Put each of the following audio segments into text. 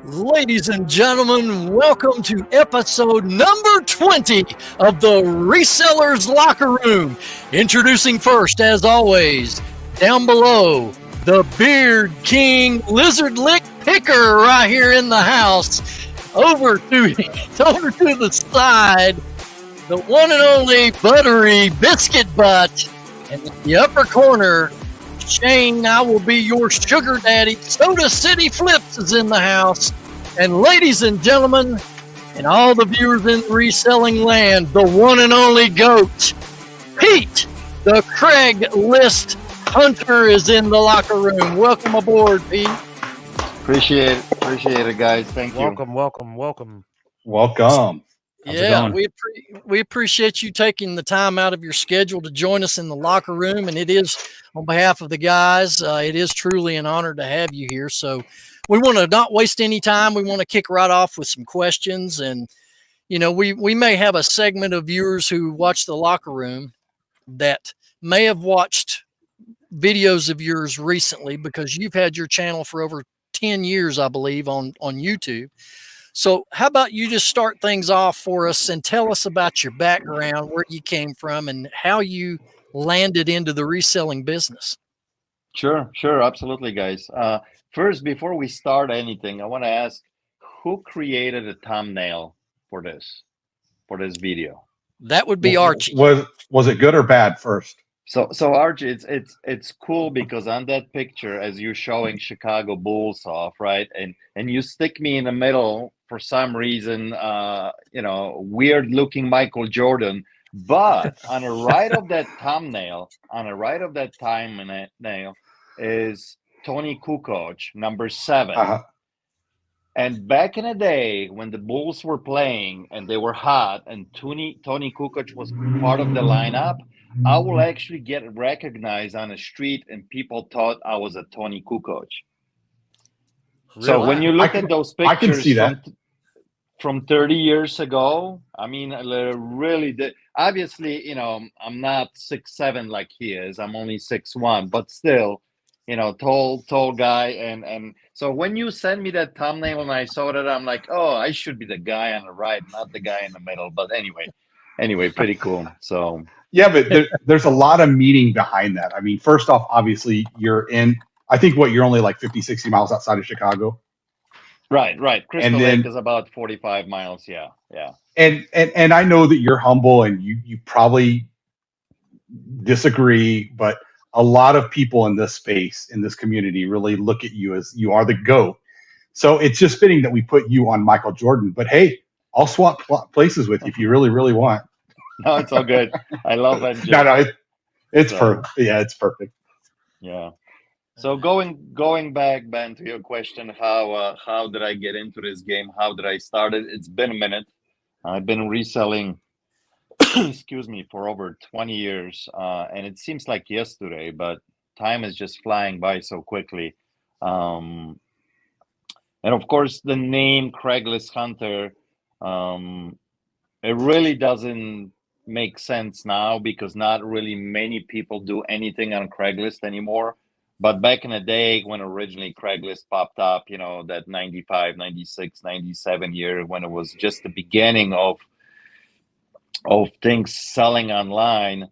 Ladies and gentlemen, welcome to episode number 20 of the Resellers Locker Room. Introducing first, as always, down below, the Beard King Lizard Lick Picker right here in the house. Over to the side, the one and only Buttery Biscuit Butt. And in the upper corner, Shane, I will be your sugar daddy. Soda City Flips is in the house. And ladies and gentlemen, and all the viewers in reselling land, the one and only GOAT, Pete, the Craigslist Hunter, is in the locker room. Welcome aboard, Pete. Appreciate it, guys. Thank you. Welcome. Yeah, we appreciate you taking the time out of your schedule to join us in the locker room, and it is on behalf of the guys. It is truly an honor to have you here. So we want to not waste any time. We want to kick right off with some questions, and we may have a segment of viewers who watch the locker room that may have watched videos of yours recently because you've had your channel for over 10 years, I believe, on YouTube. So how about you just start things off for us and tell us about your background, where you came from, and how you landed into the reselling business. Sure. Absolutely, guys. First, before we start anything, I want to ask, who created a thumbnail for this video? That would be Archie. Was it good or bad first? So Archie, it's cool because on that picture, as you're showing Chicago Bulls off, right, and you stick me in the middle for some reason, weird looking Michael Jordan, but on the right of that thumbnail, is Tony Kukoc, number 7. Uh-huh. And back in the day when the Bulls were playing and they were hot, and Tony Kukoc was part of the lineup, I will actually get recognized on the street, and people thought I was a Tony Kukoc. Really? So when you look at those pictures, I can see that. From 30 years ago, I mean, really, obviously, I'm not 6'7" like he is. I'm only 6'1", but still, tall guy. And so when you send me that thumbnail and I saw that, I'm like, oh, I should be the guy on the right, not the guy in the middle. But anyway, pretty cool. So. Yeah, but there's a lot of meaning behind that. I mean, first off, obviously, I think you're only like 50, 60 miles outside of Chicago. Right. Crystal Lake is about 45 miles. Yeah. And I know that you're humble and you probably disagree, but a lot of people in this space, in this community, really look at you as you are the GOAT. So it's just fitting that we put you on Michael Jordan. But hey, I'll swap places with you if you really, really want. No, it's all good. I love that. No, it's perfect. Yeah, it's perfect. Yeah. So going back, Ben, to your question, how did I get into this game? How did I start it? It's been a minute. I've been reselling, for over 20 years, and it seems like yesterday, but time is just flying by so quickly. And of course, the name Craigslist Hunter, it really doesn't make sense now because not really many people do anything on Craigslist anymore. But back in the day when originally Craigslist popped up, that 95, 96, 97 year, when it was just the beginning of things selling online,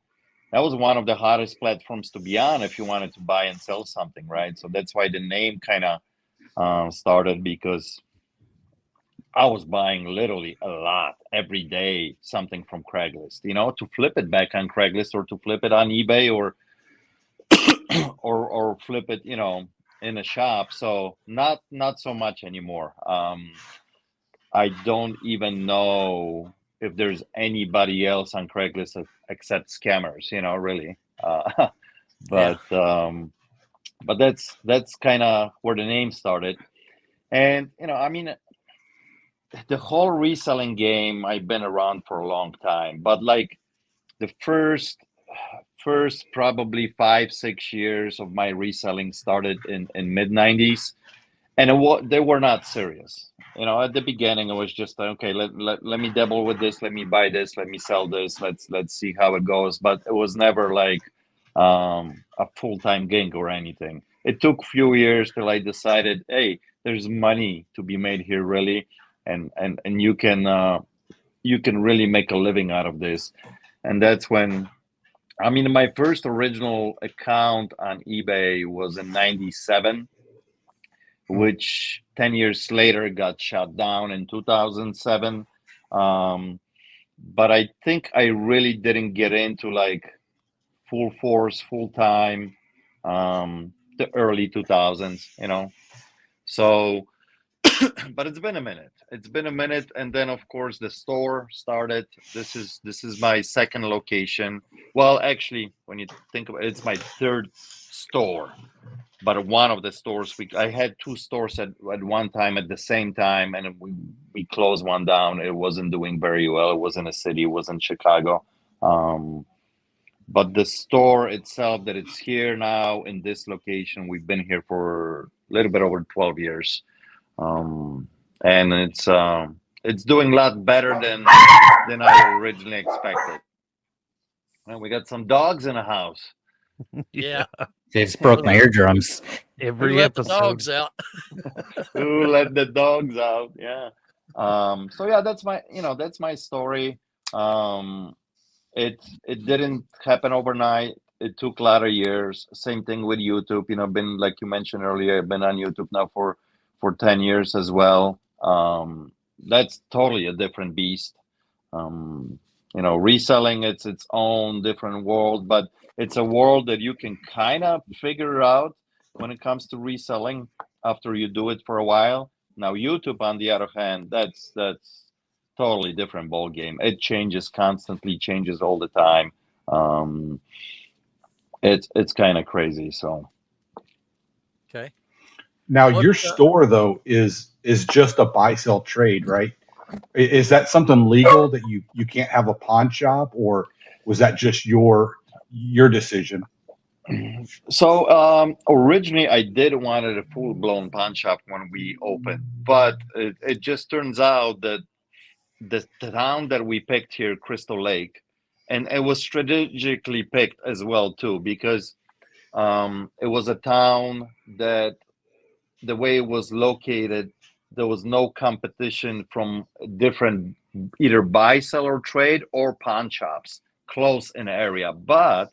that was one of the hottest platforms to be on if you wanted to buy and sell something, right? So that's why the name kind of started, because I was buying literally a lot every day, something from Craigslist, to flip it back on Craigslist or to flip it on eBay or flip it, in a shop. So not so much anymore. I don't even know if there's anybody else on Craigslist except scammers, really. But that's kind of where the name started. And, the whole reselling game, I've been around for a long time, but like the first probably 5-6 years of my reselling started in mid 90s, and they were not serious. At the beginning, it was just, okay, let me dabble with this, let me buy this, let me sell this, let's see how it goes. But it was never like a full-time gig or anything. It took a few years till I decided, hey, there's money to be made here, really, and you can really make a living out of this. And that's when, I mean, my first original account on eBay was in '97, which 10 years later got shut down in 2007. But I think I really didn't get into like full force, full time, the early 2000s, So, but it's been a minute. It's been a minute, and then of course the store started. This is my second location. Well, actually, when you think about it, it's my third store. But one of the stores, I had two stores at one time at the same time, and we closed one down. It wasn't doing very well. It was in a city. It was in Chicago. But the store itself, that it's here now in this location, we've been here for a little bit over 12 years. And it's doing a lot better than I originally expected. And we got some dogs in the house. Yeah. They just broke my eardrums. Who let the dogs out? Who let the dogs out? Yeah. So yeah, that's my story. It didn't happen overnight. It took a lot of years. Same thing with YouTube. Been, like you mentioned earlier, I've been on YouTube now for 10 years as well. That's totally a different beast. Reselling, it's its own different world, but it's a world that you can kind of figure out when it comes to reselling after you do it for a while. Now, YouTube, on the other hand, that's totally different ball game. It changes constantly, changes all the time. It's kind of crazy. So, okay. Now, your store though is just a buy sell trade, right? Is that something legal that you can't have a pawn shop, or was that just your decision? So originally I did wanted a full-blown pawn shop when we opened, but it just turns out that the town that we picked here, Crystal Lake, and it was strategically picked as well too, because it was a town that the way it was located, there was no competition from different either buy, sell, or trade or pawn shops close in the area. But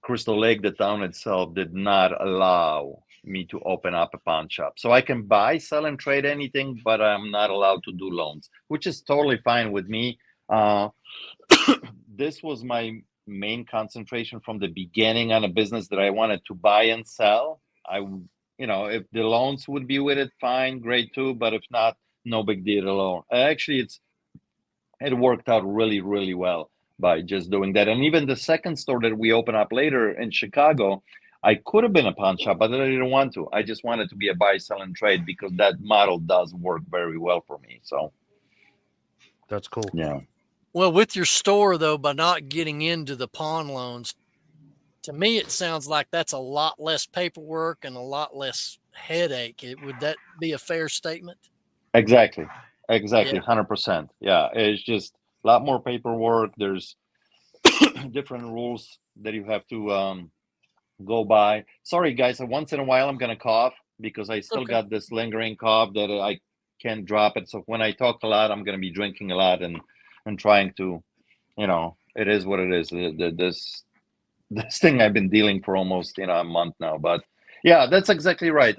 Crystal Lake, the town itself, did not allow me to open up a pawn shop. So I can buy, sell, and trade anything, but I'm not allowed to do loans, which is totally fine with me. This was my main concentration from the beginning on a business that I wanted to buy and sell. If the loans would be with it, fine, great too. But if not, no big deal at all. Actually, it worked out really, really well by just doing that. And even the second store that we opened up later in Chicago, I could have been a pawn shop, but I didn't want to. I just wanted to be a buy, sell, and trade because that model does work very well for me. So that's cool. Yeah. Well, with your store though, by not getting into the pawn loans, to me, it sounds like that's a lot less paperwork and a lot less headache. Would that be a fair statement? Exactly. Yeah. 100%. Yeah. It's just a lot more paperwork. There's different rules that you have to go by. Sorry, guys. Once in a while, I'm going to cough because I still got this lingering cough that I can't drop it. So when I talk a lot, I'm going to be drinking a lot and trying to, it is what it is. This thing I've been dealing for almost a month now, but yeah, that's exactly right.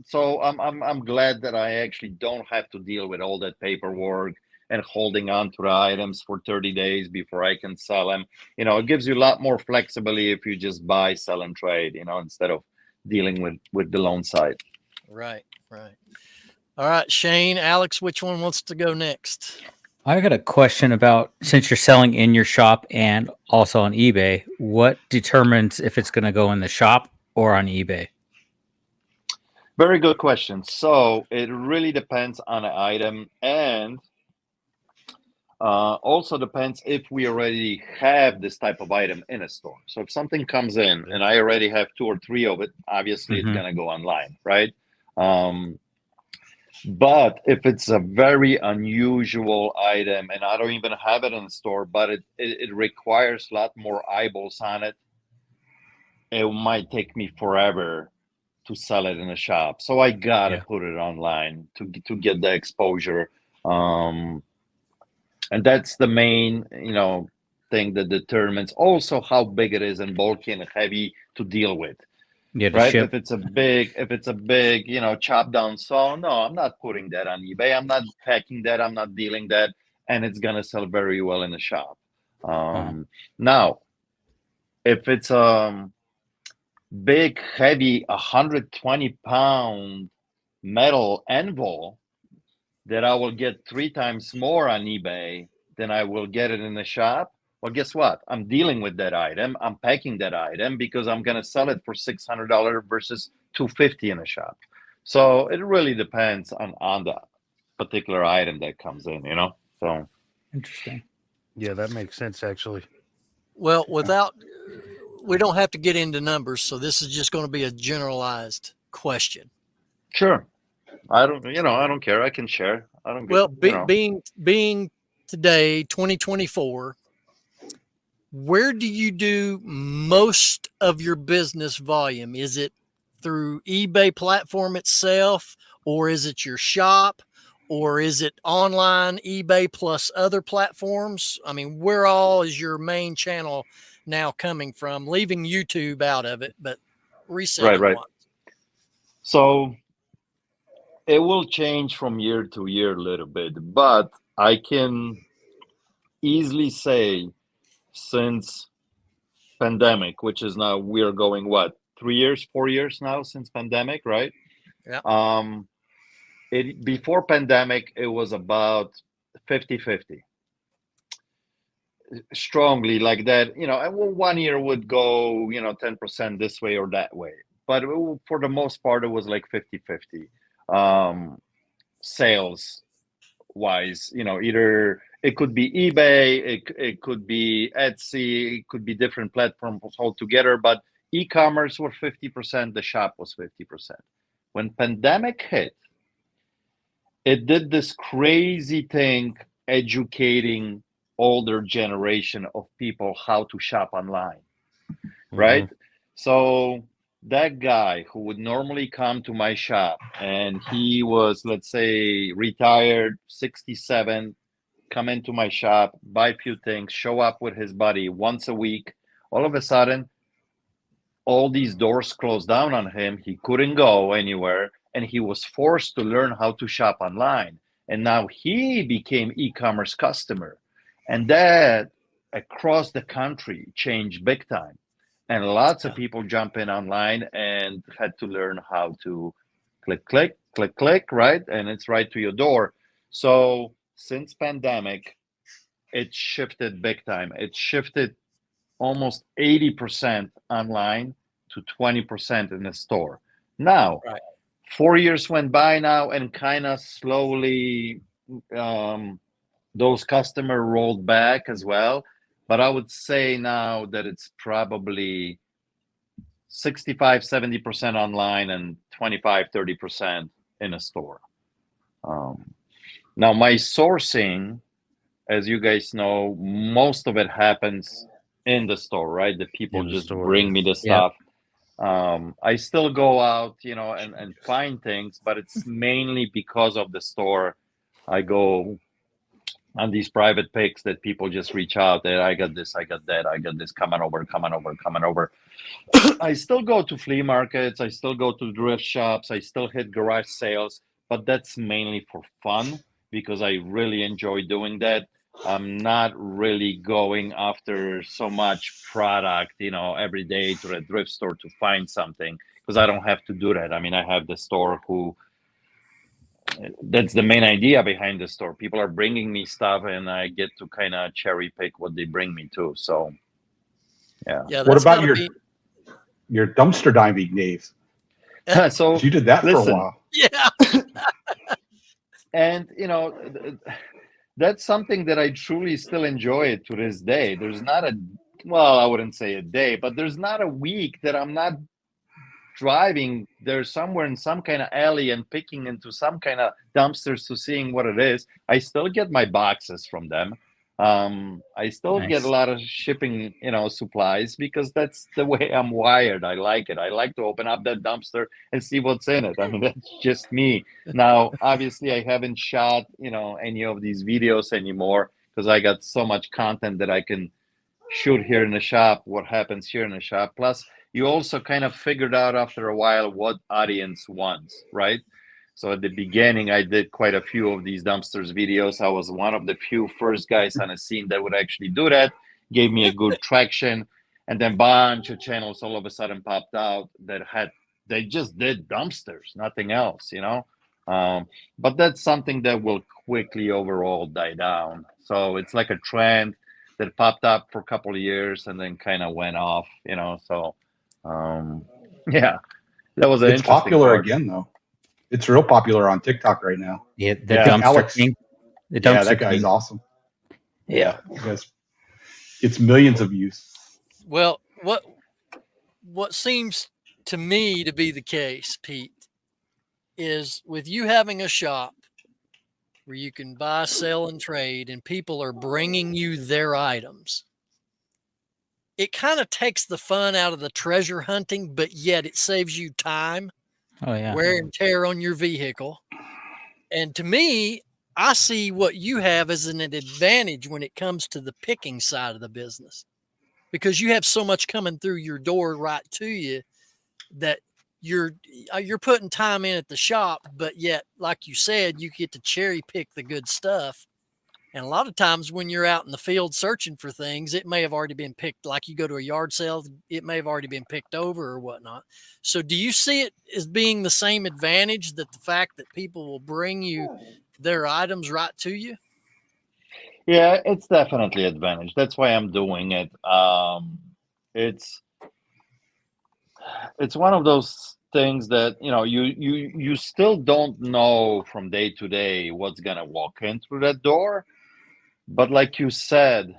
So I'm glad that I actually don't have to deal with all that paperwork and holding on to the items for 30 days before I can sell them. It gives you a lot more flexibility if you just buy, sell, and trade. Instead of dealing with the loan side. Right. All right, Shane, Alex, which one wants to go next? I got a question about, since you're selling in your shop and also on eBay, what determines if it's going to go in the shop or on eBay? Very good question. So it really depends on the item, and also depends if we already have this type of item in a store. So if something comes in and I already have 2 or 3 of it, obviously it's going to go online, right? But if it's a very unusual item and I don't even have it in the store, but it requires a lot more eyeballs on it, it might take me forever to sell it in a shop. So I gotta put it online to get the exposure. And that's the main, thing that determines also how big it is and bulky and heavy to deal with. Yeah, to Right? ship. If it's a big, chop down saw, no, I'm not putting that on eBay. I'm not packing that. I'm not dealing that, and it's gonna sell very well in the shop. Now, if it's big, heavy, 120-pound metal anvil that I will get 3 times more on eBay than I will get it in the shop, well, guess what? I'm dealing with that item. I'm packing that item because I'm going to sell it for $600 versus $250 in a shop. So it really depends on the particular item that comes in, So Interesting. Yeah, that makes sense actually. Well, we don't have to get into numbers, so this is just going to be a generalized question. Sure. I don't care. I can share. I don't. Well, being today, 2024, where do you do most of your business volume? Is it through eBay platform itself, or is it your shop, or is it online eBay plus other platforms? I mean, where all is your main channel now coming from? Leaving YouTube out of it, but reselling Right. wise. So it will change from year to year a little bit, but I can easily say since pandemic, which is now we are going 3 years, 4 years now since pandemic, right? Yeah. Before pandemic, it was about 50-50. Strongly like that, and 1 year would go, 10% this way or that way. But for the most part, it was like 50-50. Sales wise, either it could be eBay, it could be Etsy, it could be different platforms altogether, but e-commerce was 50%, the shop was 50%. When pandemic hit, it did this crazy thing educating older generation of people how to shop online, right? So that guy who would normally come to my shop and he was, let's say, retired, 67, come into my shop, buy a few things, show up with his buddy once a week, all of a sudden, all these doors closed down on him. He couldn't go anywhere, and he was forced to learn how to shop online. And now he became e-commerce customer. And that across the country changed big time. And lots of people jump in online and had to learn how to click, right? And it's right to your door. So since pandemic, it shifted big time. It shifted almost 80% online to 20% in the store. Now, 4 years went by now, and kind of slowly those customers rolled back as well. But I would say now that it's probably 65-70% online and 25-30% in a store. Now, my sourcing, as you guys know, most of it happens in the store, right? The people just bring me the stuff. I still go out, and find things, but it's mainly because of the store. I go on these private pics that people just reach out that I got this, I got that, I got this, come on over. I still go to flea markets. I still go to thrift shops. I still hit garage sales, but that's mainly for fun because I really enjoy doing that. I'm not really going after so much product, every day to a thrift store to find something because I don't have to do that. I mean, I have the store that's the main idea behind the store. People are bringing me stuff and I get to kind of cherry pick what they bring me to. So, yeah. What about your dumpster diving days? So you did that for a while. Yeah. And, that's something that I truly still enjoy to this day. There's not I wouldn't say a day, but there's not a week that I'm not driving there somewhere in some kind of alley and picking into some kind of dumpsters to seeing what it is. I still get my boxes from them. I still get a Nice. lot of shipping, supplies, because that's the way I'm wired. I like it. I like to open up that dumpster and see what's in it. I mean, that's just me. Now, obviously, I haven't shot, any of these videos anymore, because I got so much content that I can shoot here in the shop, what happens here in the shop. Plus, you also kind of figured out after a while what audience wants, right? So at the beginning, I did quite a few of these dumpsters videos. I was one of the few first guys on the scene that would actually do that. Gave me a good traction, and then a bunch of channels all of a sudden popped out that they just did dumpsters, nothing else, But that's something that will quickly overall die down. So it's like a trend that popped up for a couple of years and then kind of went off, So yeah, that was an It's interesting popular part. again, though. It's real popular on TikTok right now. Yeah, the Yeah, dumpster Alex. king. The Yeah, dumpster that guy's king. awesome. Yeah. He gets millions of views. Well, what seems to me to be the case, Pete, is with you having a shop where you can buy, sell, and trade, and people are bringing you their items, it kind of takes the fun out of the treasure hunting, but yet it saves you time, Oh yeah. wear and tear on your vehicle. And to me, I see what you have as an advantage when it comes to the picking side of the business, because you have so much coming through your door right to you that you're putting time in at the shop, but yet, like you said, you get to cherry pick the good stuff. And a lot of times when you're out in the field searching for things, it may have already been picked. Like you go to a yard sale, it may have already been picked over or whatnot. So do you see it as being the same advantage, that the fact that people will bring you their items right to you? Yeah, it's definitely an advantage. That's why I'm doing it. It's one of those things that you still don't know from day to day what's gonna walk in through that door. But like you said,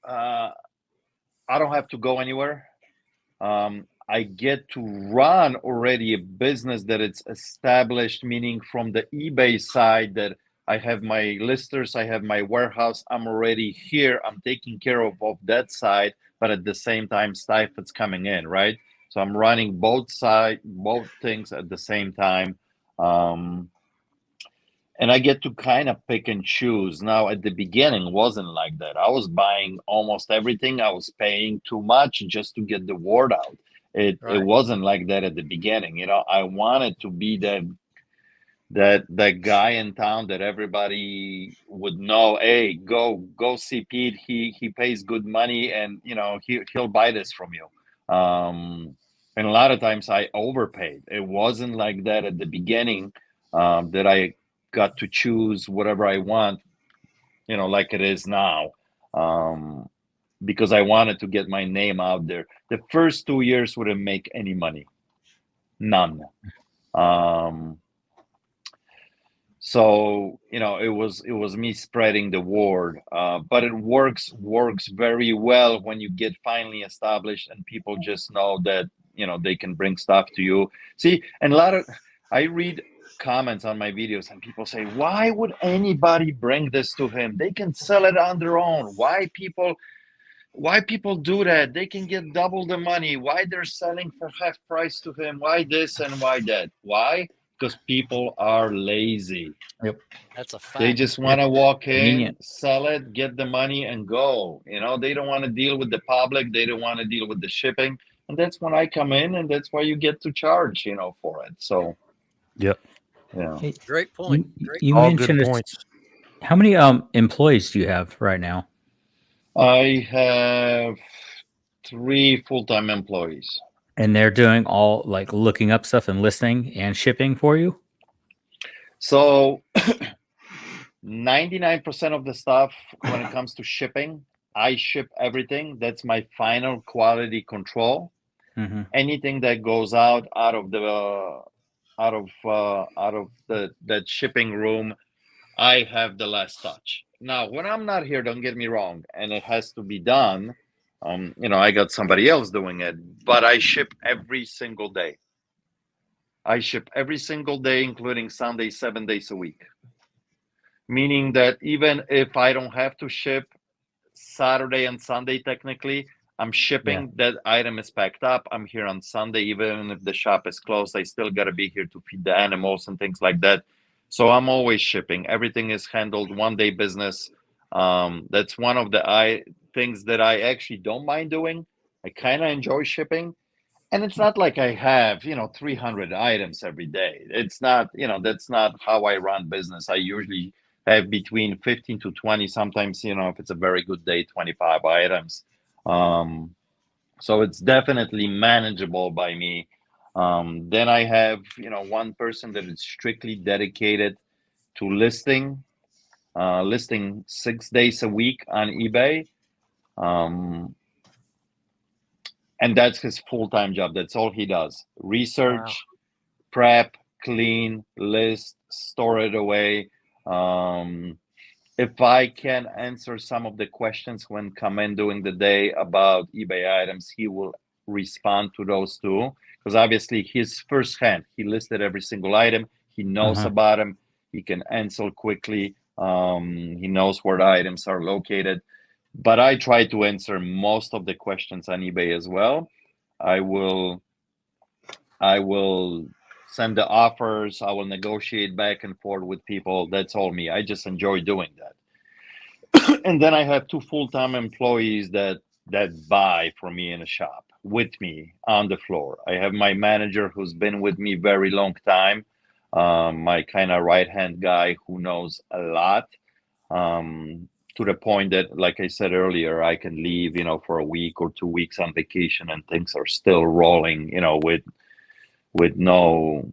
I don't have to go anywhere. I get to run already a business that it's established, meaning from the eBay side that I have my listers, I have my warehouse, I'm already here, I'm taking care of that side, but at the same time, stuff is coming in, right? So I'm running both things at the same time. And I get to kind of pick and choose. Now, at the beginning, wasn't like that. I was buying almost everything. I was paying too much just to get the word out. It wasn't like that at the beginning. I wanted to be that guy in town that everybody would know. Hey, go see Pete. He pays good money, and he'll buy this from you. And a lot of times I overpaid. It wasn't like that at the beginning. That I got to choose whatever I want, like it is now, because I wanted to get my name out there. The first 2 years wouldn't make any money, none. So it was me spreading the word, but it works very well when you get finally established and people just know that they can bring stuff to you. See, and I read comments on my videos and people say, why would anybody bring this to him? They can sell it on their own. Why people do that? They can get double the money. Why they're selling for half price to him? Why this and why that? Why? Because people are lazy. Yep. That's a fact. They just want to walk in, Convenient. sell it, get the money, and go. They don't want to deal with the public. They don't want to deal with the shipping. And that's when I come in, and that's why you get to charge, for it. So, Yep. yeah. Hey, Great point. You All mentioned good this- points. How many employees do you have right now? I have 3 full-time employees. And they're doing all like looking up stuff and listing and shipping for you? So 99% of the stuff when it comes to shipping, I ship everything. That's my final quality control. Mm-hmm. Anything that goes out of that shipping room, I have the last touch. Now, when I'm not here, don't get me wrong, and it has to be done. I got somebody else doing it, but I ship every single day. I ship every single day, including Sunday, 7 days a week. meaning that even if I don't have to ship Saturday and Sunday, technically, I'm shipping. That item is packed up. I'm here on Sunday, even if the shop is closed. I still got to be here to feed the animals and things like that. So I'm always shipping. Everything is handled one-day business. That's one of the things that I actually don't mind doing. I kind of enjoy shipping. And it's not like I have, 300 items every day. It's not, that's not how I run business. I usually have between 15 to 20, sometimes, if it's a very good day, 25 items. So it's definitely manageable by me. Then I have, one person that is strictly dedicated to listing 6 days a week on eBay. And that's his full-time job. That's all he does. Research, prep, clean, list, store it away. If I can answer some of the questions when come in during the day about eBay items, he will respond to those too. Because obviously he's firsthand. He listed every single item. He knows about them. He can answer quickly. He knows where the items are located. But I try to answer most of the questions on eBay as well. I will send the offers. I will negotiate back and forth with people. That's all me. I just enjoy doing that. And then I have 2 full-time employees that buy for me in a shop with me on the floor. I have my manager who's been with me very long time. My kind of right-hand guy who knows a lot. To the point that, like I said earlier, I can leave, for a week or 2 weeks on vacation and things are still rolling, with no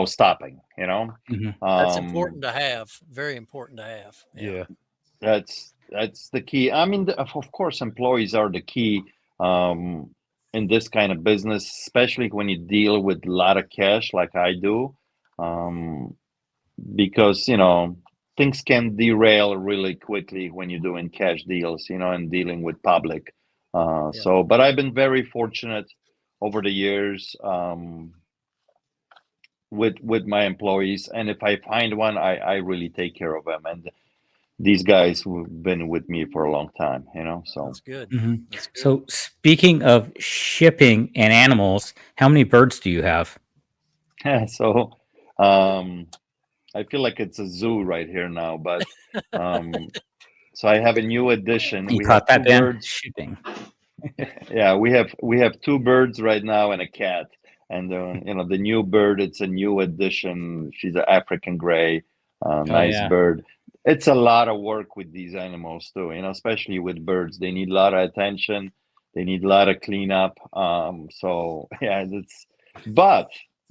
stopping, That's important to have. Very important to have. Yeah. That's the key. I mean, of course, employees are the key in this kind of business, especially when you deal with a lot of cash like I do, because, things can derail really quickly when you're doing cash deals, and dealing with public. But I've been very fortunate over the years with my employees. And if I find one, I really take care of them. And these guys who've been with me for a long time, so. That's good. That's good. So speaking of shipping and animals, how many birds do you have? So, I feel like it's a zoo right here now, but so I have a new addition. You caught that, Ben? Shipping. Yeah, we have 2 birds right now and a cat. And the new bird, it's a new addition. She's an African gray, nice bird. It's a lot of work with these animals too, especially with birds. They need a lot of attention. They need a lot of cleanup. So yeah,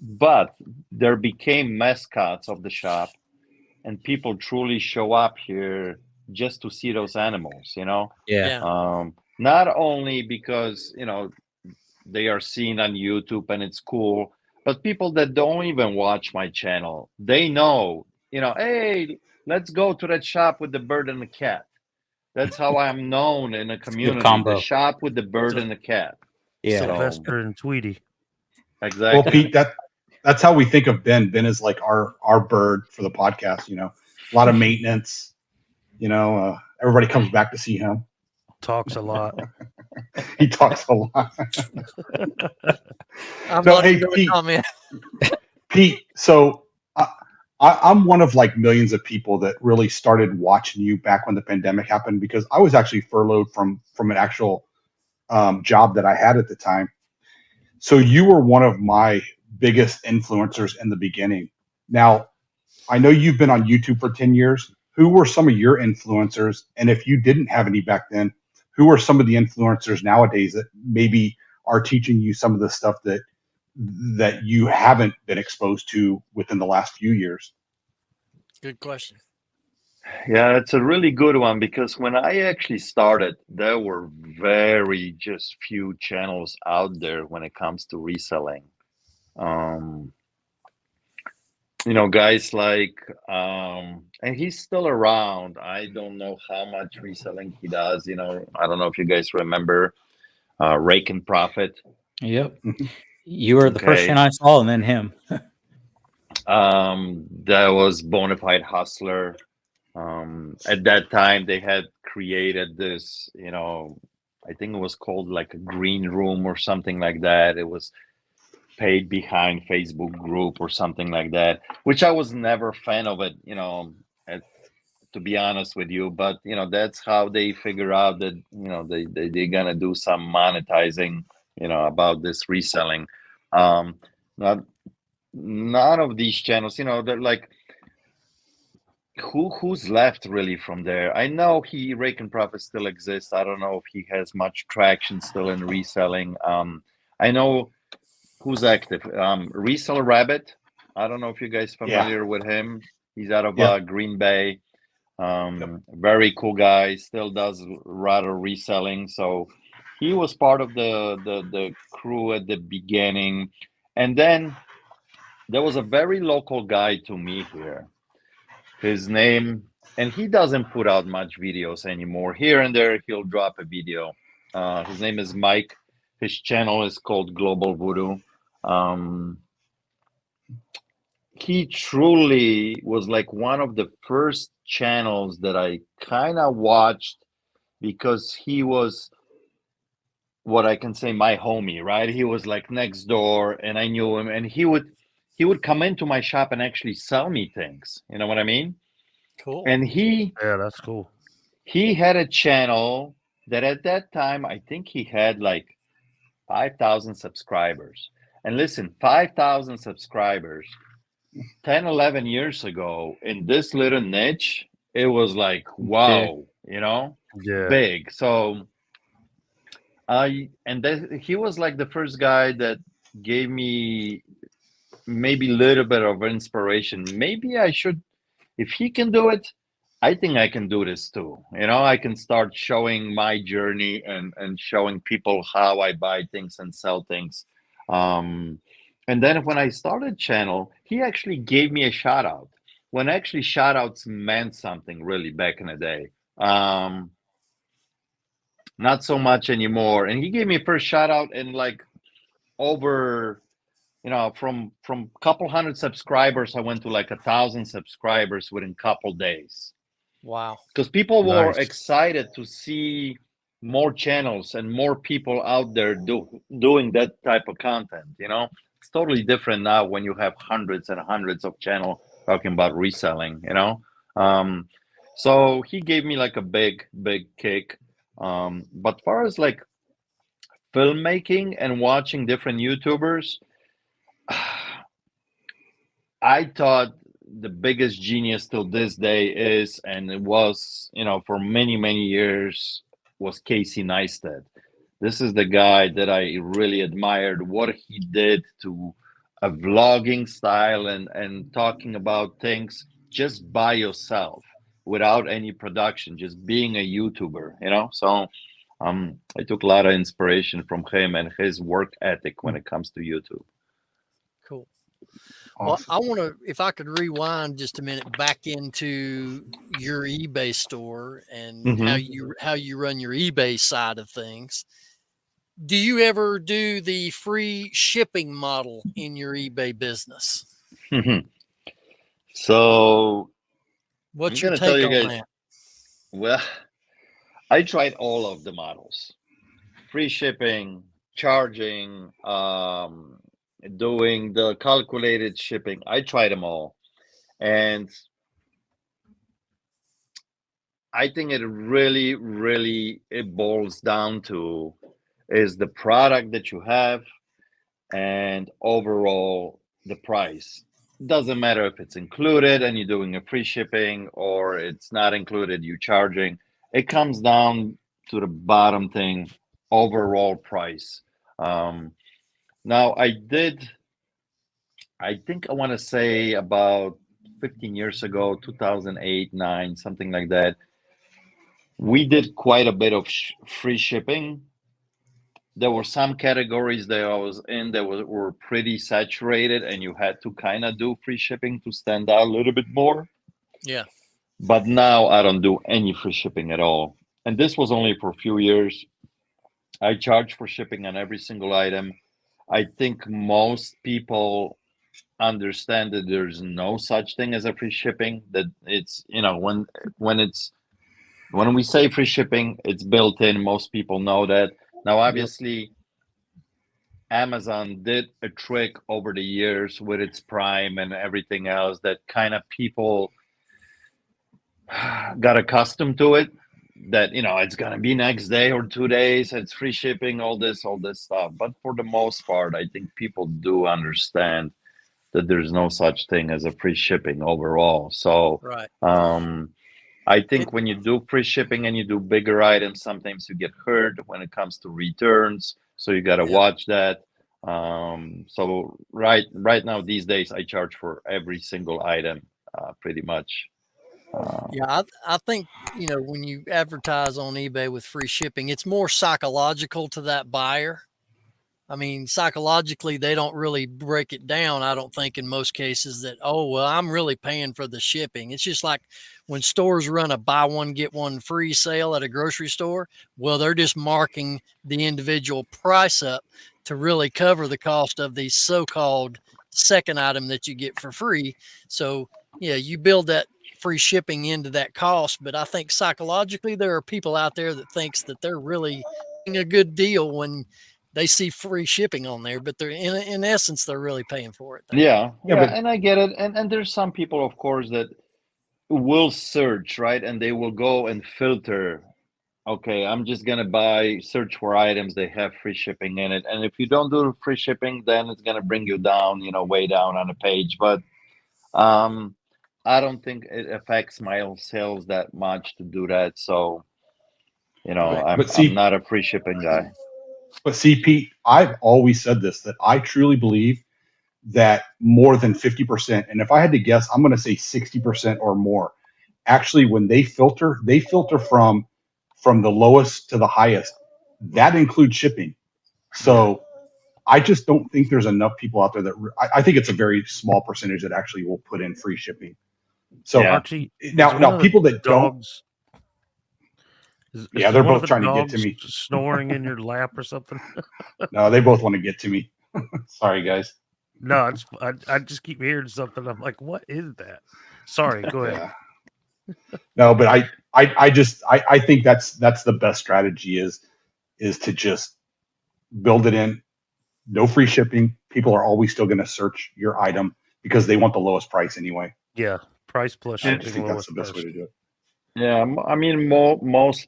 but there became mascots of the shop, and people truly show up here just to see those animals, not only because, they are seen on YouTube and it's cool, but people that don't even watch my channel, they know, hey, let's go to that shop with the bird and the cat. That's how I'm known in a community. The shop with the bird and the cat. Yeah. Sylvester and Tweety. Exactly. Well, Pete, that's how we think of Ben. Ben is like our bird for the podcast, a lot of maintenance, everybody comes back to see him. Talks a lot. He talks a lot. Pete, so I'm one of like millions of people that really started watching you back when the pandemic happened, because I was actually furloughed from an actual job that I had at the time. So you were one of my biggest influencers in the beginning. Now, I know you've been on YouTube for 10 years. Who were some of your influencers? And if you didn't have any back then, who are some of the influencers nowadays that maybe are teaching you some of the stuff that you haven't been exposed to within the last few years? Good question. Yeah, it's a really good one, because when I actually started, there were very just few channels out there when it comes to reselling. Guys like, and he's still around. I don't know how much reselling he does. I don't know if you guys remember Rake and Profit. Yep. You were the first one I saw, and then him. That was Bonafide Hustler. At that time, they had created this, I think it was called like a green room or something like that. It was paid behind Facebook group or something like that, which I was never a fan of it, to be honest with you. But, that's how they figure out that, they're going to do some monetizing, about this reselling. Not, none of these channels, they're like, who's left really from there? I know Rake and Profit still exists. I don't know if he has much traction still in reselling. I know who's active. Resell Rabbit. I don't know if you guys familiar with him. He's out of Green Bay. Very cool guy. Still does rather reselling. So he was part of the crew at the beginning, and then there was a very local guy to me here. His name, and he doesn't put out much videos anymore. Here and there, he'll drop a video. His name is Mike. His channel is called Global Voodoo. He truly was like one of the first channels that I kind of watched, because he was, what I can say, my homie, right? He was like next door, and I knew him, and he would come into my shop and actually sell me things. You know what I mean? Cool. And Yeah, that's cool. he had a channel that at that time, I think he had like 5,000 subscribers. And listen, 5,000 subscribers 10, 11 years ago in this little niche, it was like, wow, big. So he was like the first guy that gave me maybe a little bit of inspiration. Maybe I should, if he can do it, I think I can do this too. I can start showing my journey and showing people how I buy things and sell things. And then when I started channel, he actually gave me a shout out, when actually shout outs meant something really back in the day. Not so much anymore. And he gave me a first shout out, and like over, from a couple hundred subscribers, I went to like 1,000 subscribers within a couple days. Wow. Because people were excited to see more channels and more people out there doing that type of content. It's totally different now when you have hundreds and hundreds of channels talking about reselling. So he gave me like a big kick. But far as like filmmaking and watching different YouTubers, I thought the biggest genius till this day is, and it was, for many, many years, was Casey Neistat. This is the guy that I really admired, what he did to a vlogging style and talking about things just by yourself without any production, just being a YouTuber, So I took a lot of inspiration from him and his work ethic when it comes to YouTube. Cool. Awesome. Well, I want to, if I could rewind just a minute back into your eBay store and how you run your eBay side of things. Do you ever do the free shipping model in your eBay business? So what's I'm your gonna take tell you on guys, that? well, I tried all of the models: free shipping, charging, doing the calculated shipping. I tried them all, and I think it really it boils down to is the product that you have and overall the price. Doesn't matter if it's included and you're doing a free shipping or it's not included, you charging. It comes down to the bottom thing, overall price. Now I think I want to say about 15 years ago, 2008, 9, something like that. We did quite a bit of free shipping. There were some categories that I was in that were pretty saturated, and you had to kind of do free shipping to stand out a little bit more. Yeah. But now I don't do any free shipping at all. And this was only for a few years. I charge for shipping on every single item. I think most people understand that there's no such thing as a free shipping. That it's, when we say free shipping, it's built in. Most people know that. Now, obviously, Amazon did a trick over the years with its Prime and everything else that kind of people got accustomed to it. That it's gonna be next day or 2 days. It's free shipping, all this stuff. But for the most part, I think people do understand that there's no such thing as a free shipping overall. So, Right. I think when you do free shipping and you do bigger items, sometimes you get hurt when it comes to returns. So you got to watch that. So right now, these days, I charge for every single item, pretty much. I think, when you advertise on eBay with free shipping, it's more psychological to that buyer. I mean, psychologically, they don't really break it down, I don't think, in most cases, that, oh, well, I'm really paying for the shipping. It's just like when stores run a buy one, get one free sale at a grocery store. Well, they're just marking the individual price up to really cover the cost of the so-called second item that you get for free. So, yeah, you build that free shipping into that cost. But I think psychologically, there are people out there that thinks that they're really getting a good deal when they see free shipping on there, but they're in essence, they're really paying for it. Yeah, but and I get it. And there's some people, of course, that will search, right? And they will go and filter. Okay, I'm just gonna search for items they have free shipping in it. And if you don't do free shipping, then it's gonna bring you down, way down on the page. But I don't think it affects my sales that much to do that. So, I'm not a free shipping guy. But see, Pete, I've always said this, that I truly believe that more than 50%, and if I had to guess, I'm going to say 60% or more. Actually, when they filter from the lowest to the highest. That includes shipping. So I just don't think there's enough people out there that I think it's a very small percentage that actually will put in free shipping. So Archie, now people that dogs, they're both trying to get to me. Snoring in your lap or something. No, they both want to get to me. Sorry, guys. No, I just keep hearing something. I'm like, what is that? Sorry, go ahead. No, but I think that's the best strategy is to just build it in. No free shipping. People are always still going to search your item because they want the lowest price anyway. Yeah, price plus I shipping. just think that's the best way to do it. Yeah, I mean, most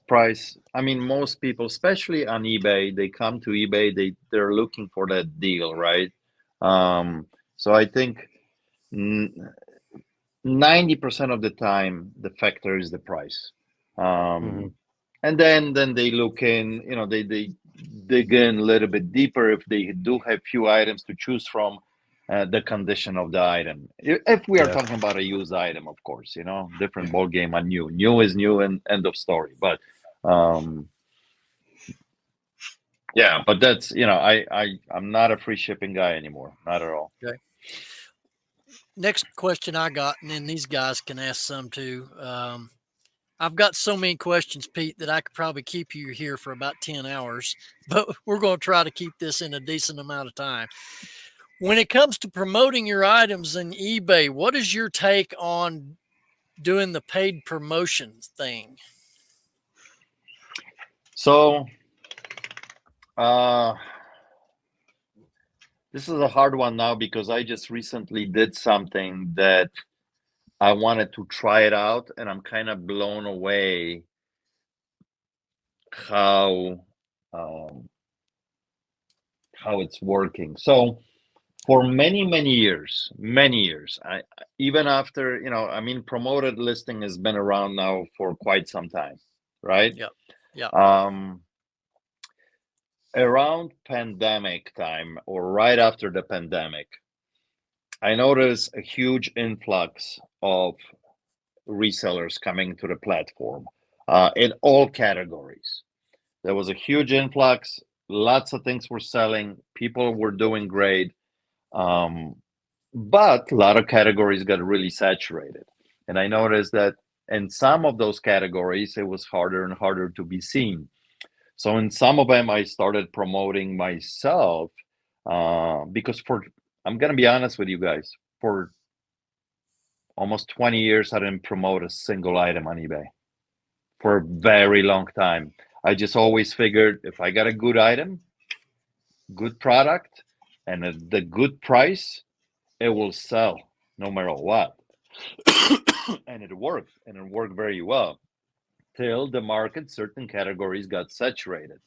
people, especially on eBay, they come to eBay, they're looking for that deal, right? So I think 90% of the time, the factor is the price. And then they look in, they dig in a little bit deeper if they do have few items to choose from. The condition of the item. If we are talking about a used item, of course, different ball game on new. New is new and end of story. But but that's I'm not a free shipping guy anymore, not at all. Okay. Next question I got, and then these guys can ask some too. I've got so many questions, Pete, that I could probably keep you here for about 10 hours, but we're going to try to keep this in a decent amount of time. When it comes to promoting your items in eBay, what is your take on doing the paid promotions thing? So, this is a hard one now because I just recently did something that I wanted to try it out, and I'm kind of blown away how it's working. So, for many years, I even after promoted listing has been around now for quite some time, right? Yeah. Around pandemic time or right after the pandemic, I noticed a huge influx of resellers coming to the platform in all categories. There was a huge influx. Lots of things were selling. People were doing great. But a lot of categories got really saturated. And I noticed that in some of those categories, it was harder and harder to be seen. So in some of them, I started promoting myself because I'm going to be honest with you guys. For almost 20 years, I didn't promote a single item on eBay for a very long time. I just always figured if I got a good item, good product, and the good price, it will sell no matter what. And it worked very well till the market, certain categories got saturated.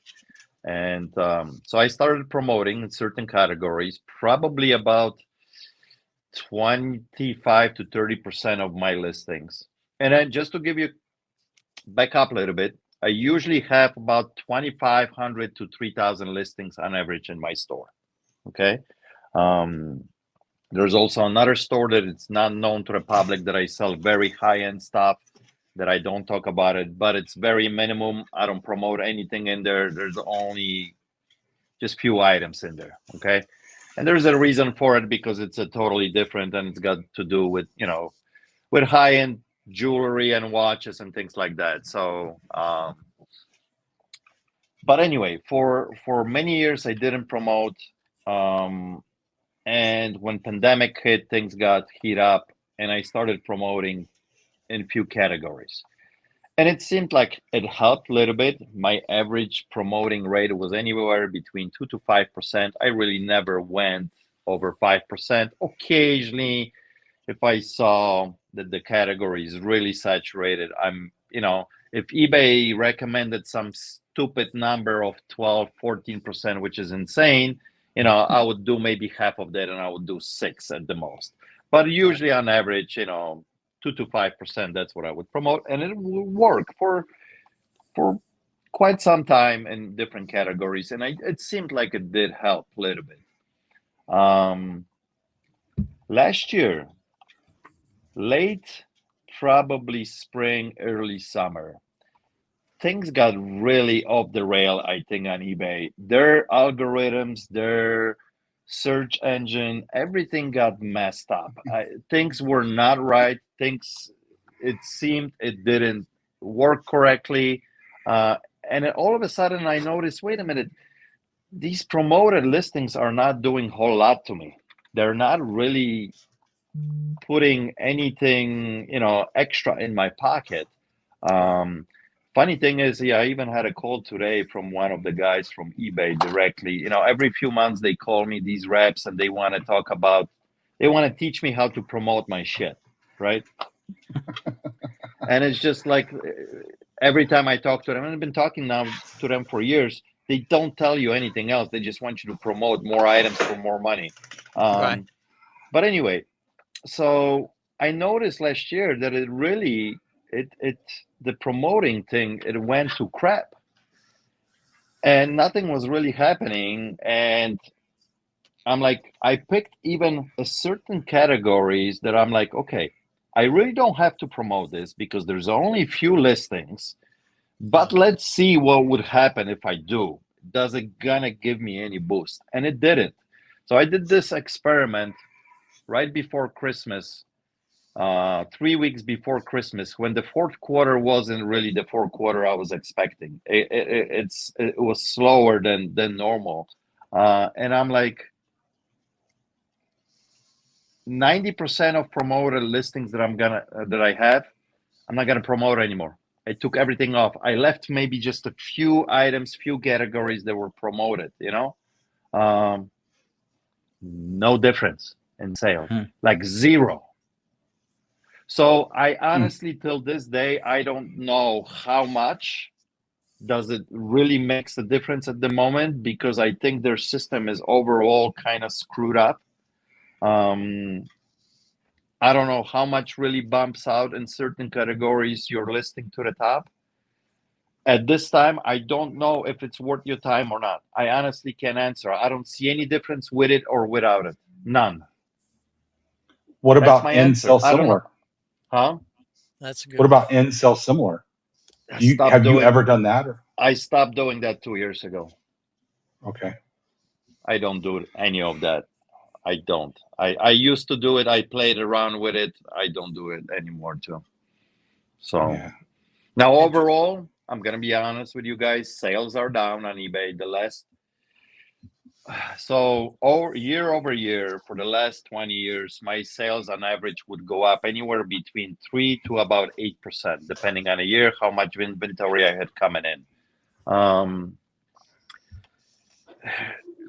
And so I started promoting in certain categories, probably about 25 to 30% of my listings. And then just to give you back up a little bit, I usually have about 2,500 to 3,000 listings on average in my store. Okay. There's also another store that it's not known to the public that I sell very high-end stuff that I don't talk about it, but it's very minimum. I don't promote anything in there. There's only just few items in there. Okay. And there's a reason for it because it's a totally different, and it's got to do with, with high-end jewelry and watches and things like that. So, but anyway, for many years I didn't promote. And when pandemic hit, things got heat up, and I started promoting in a few categories. And it seemed like it helped a little bit. My average promoting rate was anywhere between 2 to 5%. I really never went over 5%. Occasionally, if I saw that the category is really saturated, if eBay recommended some stupid number of 12, 14%, which is insane, I would do maybe half of that, and I would do 6 at the most. But usually on average, 2 to 5%, that's what I would promote. And it will work for quite some time in different categories. And it seemed like it did help a little bit. Last year, late, probably spring, early summer, things got really off the rail, I think, on eBay. Their algorithms, their search engine, everything got messed up. Things were not right. It seemed it didn't work correctly. And all of a sudden I noticed, wait a minute, these promoted listings are not doing a whole lot to me. They're not really putting anything, extra in my pocket. Funny thing is, I even had a call today from one of the guys from eBay directly. Every few months they call me, these reps, and they want to teach me how to promote my shit, right? And it's just like every time I talk to them, and I've been talking now to them for years, they don't tell you anything else. They just want you to promote more items for more money. Right. But anyway, so I noticed last year that it really, the promoting thing, it went to crap. And nothing was really happening. And I'm like, I picked even a certain categories that I'm like, okay, I really don't have to promote this because there's only a few listings, but let's see what would happen if I do. Does it gonna give me any boost? And it didn't. So I did this experiment right before Christmas, 3 weeks before Christmas, when the fourth quarter wasn't really the fourth quarter I was expecting. It was slower than normal. And I'm like, 90% of promoted listings that I have, I'm not gonna promote anymore. I took everything off. I left maybe just a few items, few categories that were promoted, no difference in sales, like zero. So I honestly, till this day, I don't know how much does it really makes a difference at the moment, because I think their system is overall kind of screwed up. I don't know how much really bumps out in certain categories your listing to the top. At this time, I don't know if it's worth your time or not. I honestly can't answer. I don't see any difference with it or without it. None. What That's about my end answer. sell I don't know. similar? Huh? That's a good. What about end sell similar? Have you ever done that? Or? I stopped doing that 2 years ago. Okay. I don't do any of that. I don't. I used to do it. I played around with it. I don't do it anymore too. So now overall, I'm going to be honest with you guys. Sales are down on eBay. The last So year over year for the last 20 years, my sales on average would go up anywhere between 3 to about 8%, depending on a year, how much inventory I had coming in.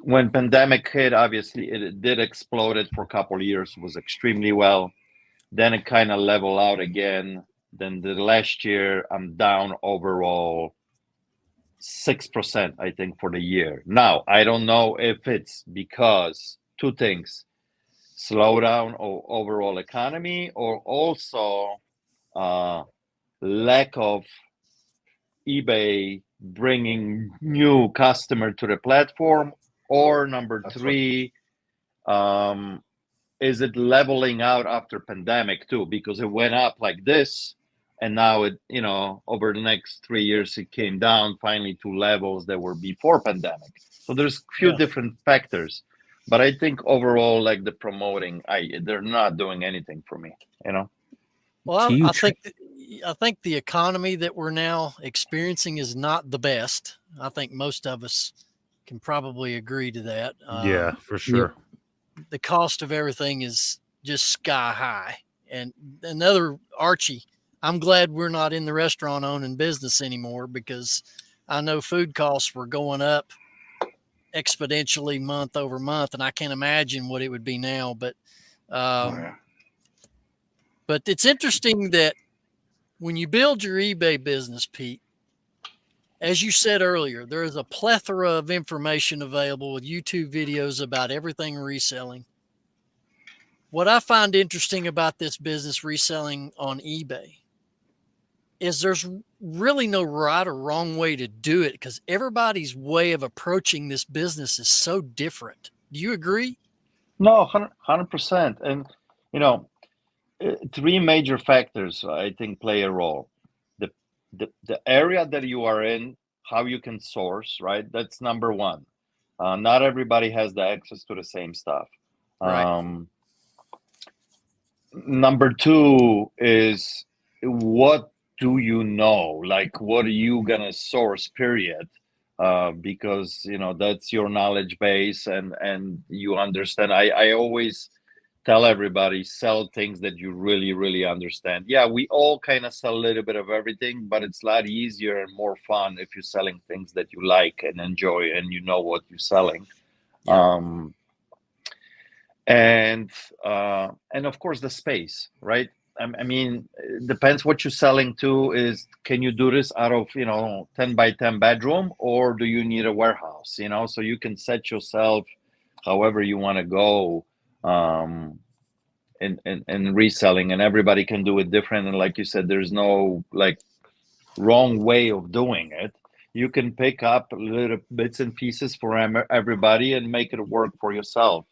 When pandemic hit, obviously it did exploded for a couple of years, was extremely well. Then it kind of leveled out again. Then the last year, I'm down overall 6%, I think, for the year. Now, I don't know if it's because two things: slowdown or overall economy, or also lack of eBay bringing new customer to the platform, or number three, is it leveling out after pandemic too? Because it went up like this, and now it, over the next 3 years, it came down finally to levels that were before pandemic. So there's a few different factors, but I think overall, like the promoting, they're not doing anything for me, Well, I think the economy that we're now experiencing is not the best. I think most of us can probably agree to that. Yeah, for sure. The cost of everything is just sky high. And another, Archie, I'm glad we're not in the restaurant owning business anymore, because I know food costs were going up exponentially month over month, and I can't imagine what it would be now. But but it's interesting that when you build your eBay business, Pete, as you said earlier, there is a plethora of information available with YouTube videos about everything reselling. What I find interesting about this business, reselling on eBay, is there's really no right or wrong way to do it, because everybody's way of approaching this business is so different. Do you agree? No, 100%. And, three major factors, I think, play a role. The area that you are in, how you can source, right? That's number one. Not everybody has the access to the same stuff. Right. Number two is, what do you know? Like, what are you gonna source, period? Because that's your knowledge base, and you understand. I always tell everybody, sell things that you really, really understand. Yeah, we all kind of sell a little bit of everything, but it's a lot easier and more fun if you're selling things that you like and enjoy, and you know what you're selling. Yeah. And of course the space, right? I mean, it depends what you're selling to. Is, can you do this out of 10 by 10 bedroom, or do you need a warehouse? So you can set yourself however you want to go in reselling, and everybody can do it different. And like you said, there's no wrong way of doing it. You can pick up little bits and pieces for everybody and make it work for yourself.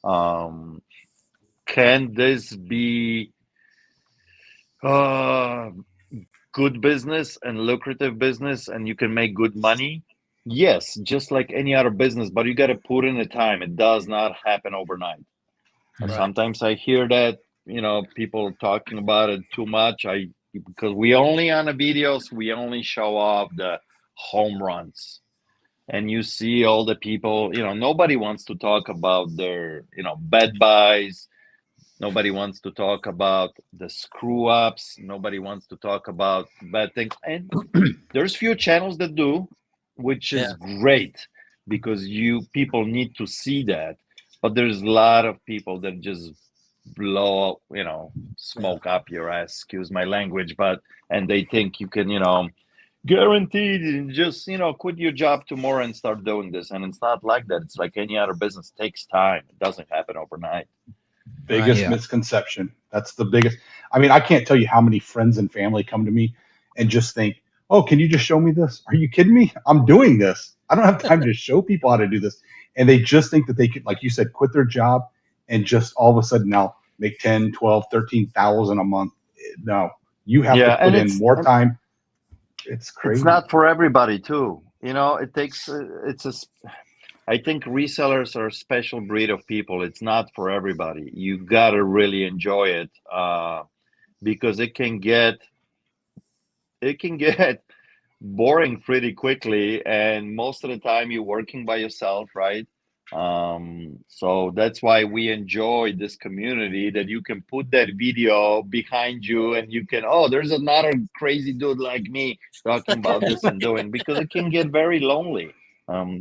Can this be good business and lucrative business, and you can make good money? Yes, just like any other business, but you got to put in the time. It does not happen overnight. Right. Sometimes I hear that people talking about it too much. Because we only, on the videos, we only show off the home runs, and you see all the people. Nobody wants to talk about their bad buys. Nobody wants to talk about the screw ups. Nobody wants to talk about bad things. And there's few channels that do, which is great, because people need to see that. But there's a lot of people that just blow, smoke up your ass, excuse my language, and they think you can, guaranteed just, quit your job tomorrow and start doing this. And it's not like that. It's like any other business. It takes time. It doesn't happen overnight. Biggest misconception. That's the biggest. I mean, I can't tell you how many friends and family come to me and just think, oh, can you just show me this? Are you kidding me? I'm doing this. I don't have time to show people how to do this. And they just think that they could, like you said, quit their job and just all of a sudden now make 10, 12, 13,000 a month. No, you have to put in more time. It's crazy. It's not for everybody too. It takes, I think resellers are a special breed of people. It's not for everybody. You got to really enjoy it, because it can get boring pretty quickly. And most of the time you're working by yourself, right? So that's why we enjoy this community, that you can put that video behind you and you can, oh, there's another crazy dude like me talking about this and doing, because it can get very lonely.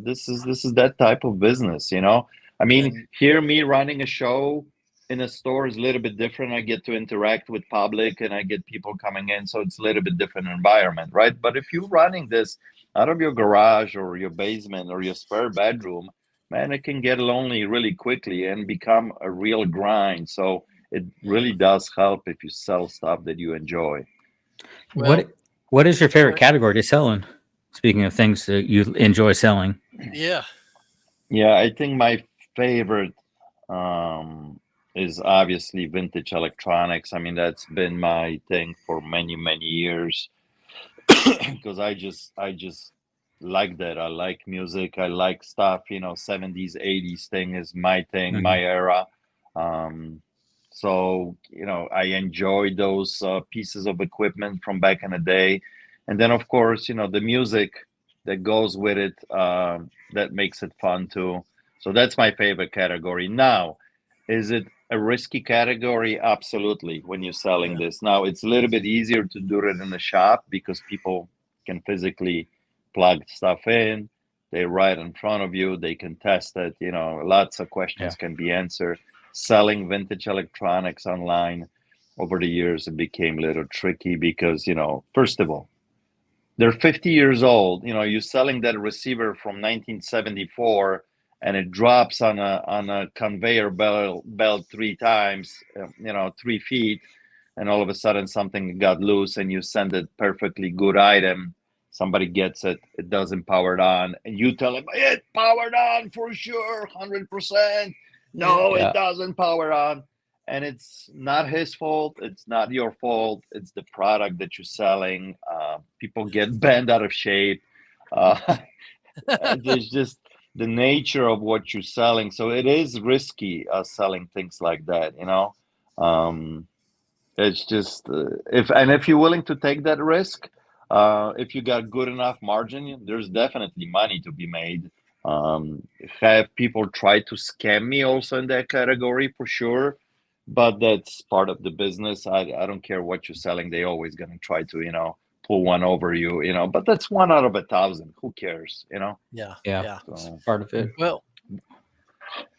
This is that type of business, you know. I mean, And- here me running a show in a store is a little bit different. I get to interact with public and I get people coming in, so it's a little bit different environment, right? But if you're running this out of your garage or your basement or your spare bedroom, man, it can get lonely really quickly and become a real grind. So it really does help if you sell stuff that you enjoy. Well, What is your favorite category to sell in? Speaking of things that you enjoy selling. yeah. Yeah, I think my favorite is obviously vintage electronics. I mean, that's been my thing for many, many years because I just like that. I like music. I like stuff, you know, 70s, 80s thing is my thing, my era. So, you know, I enjoy those pieces of equipment from back in the day. And then, of course, you know, the music that goes with it, that makes it fun too. So that's my favorite category. Now, is it a risky category? Absolutely. When you're selling this now, it's a little bit easier to do it in the shop because people can physically plug stuff in. They're right in front of you. They can test it. You know, lots of questions can be answered. Selling vintage electronics online over the years, it became a little tricky because, you know, first of all, they're 50 years old. You know, you're selling that receiver from 1974 and it drops on a conveyor belt 3 times, you know, 3 feet, and all of a sudden something got loose and you send it perfectly good item. Somebody gets it, it doesn't power it on, and you tell them it powered on for sure, 100%. No, it doesn't power on. And it's not his fault. It's not your fault. It's the product that you're selling. People get bent out of shape. There's just the nature of what you're selling. So it is risky selling things like that, you know. It's just if you're willing to take that risk, if you got good enough margin, there's definitely money to be made. Have people try to scam me also in that category for sure, but that's part of the business. I don't care what you're selling; they always gonna try to, you know, pull one over you, you know. But that's 1 out of 1,000. Who cares, you know? Yeah. So, Part of it. Well,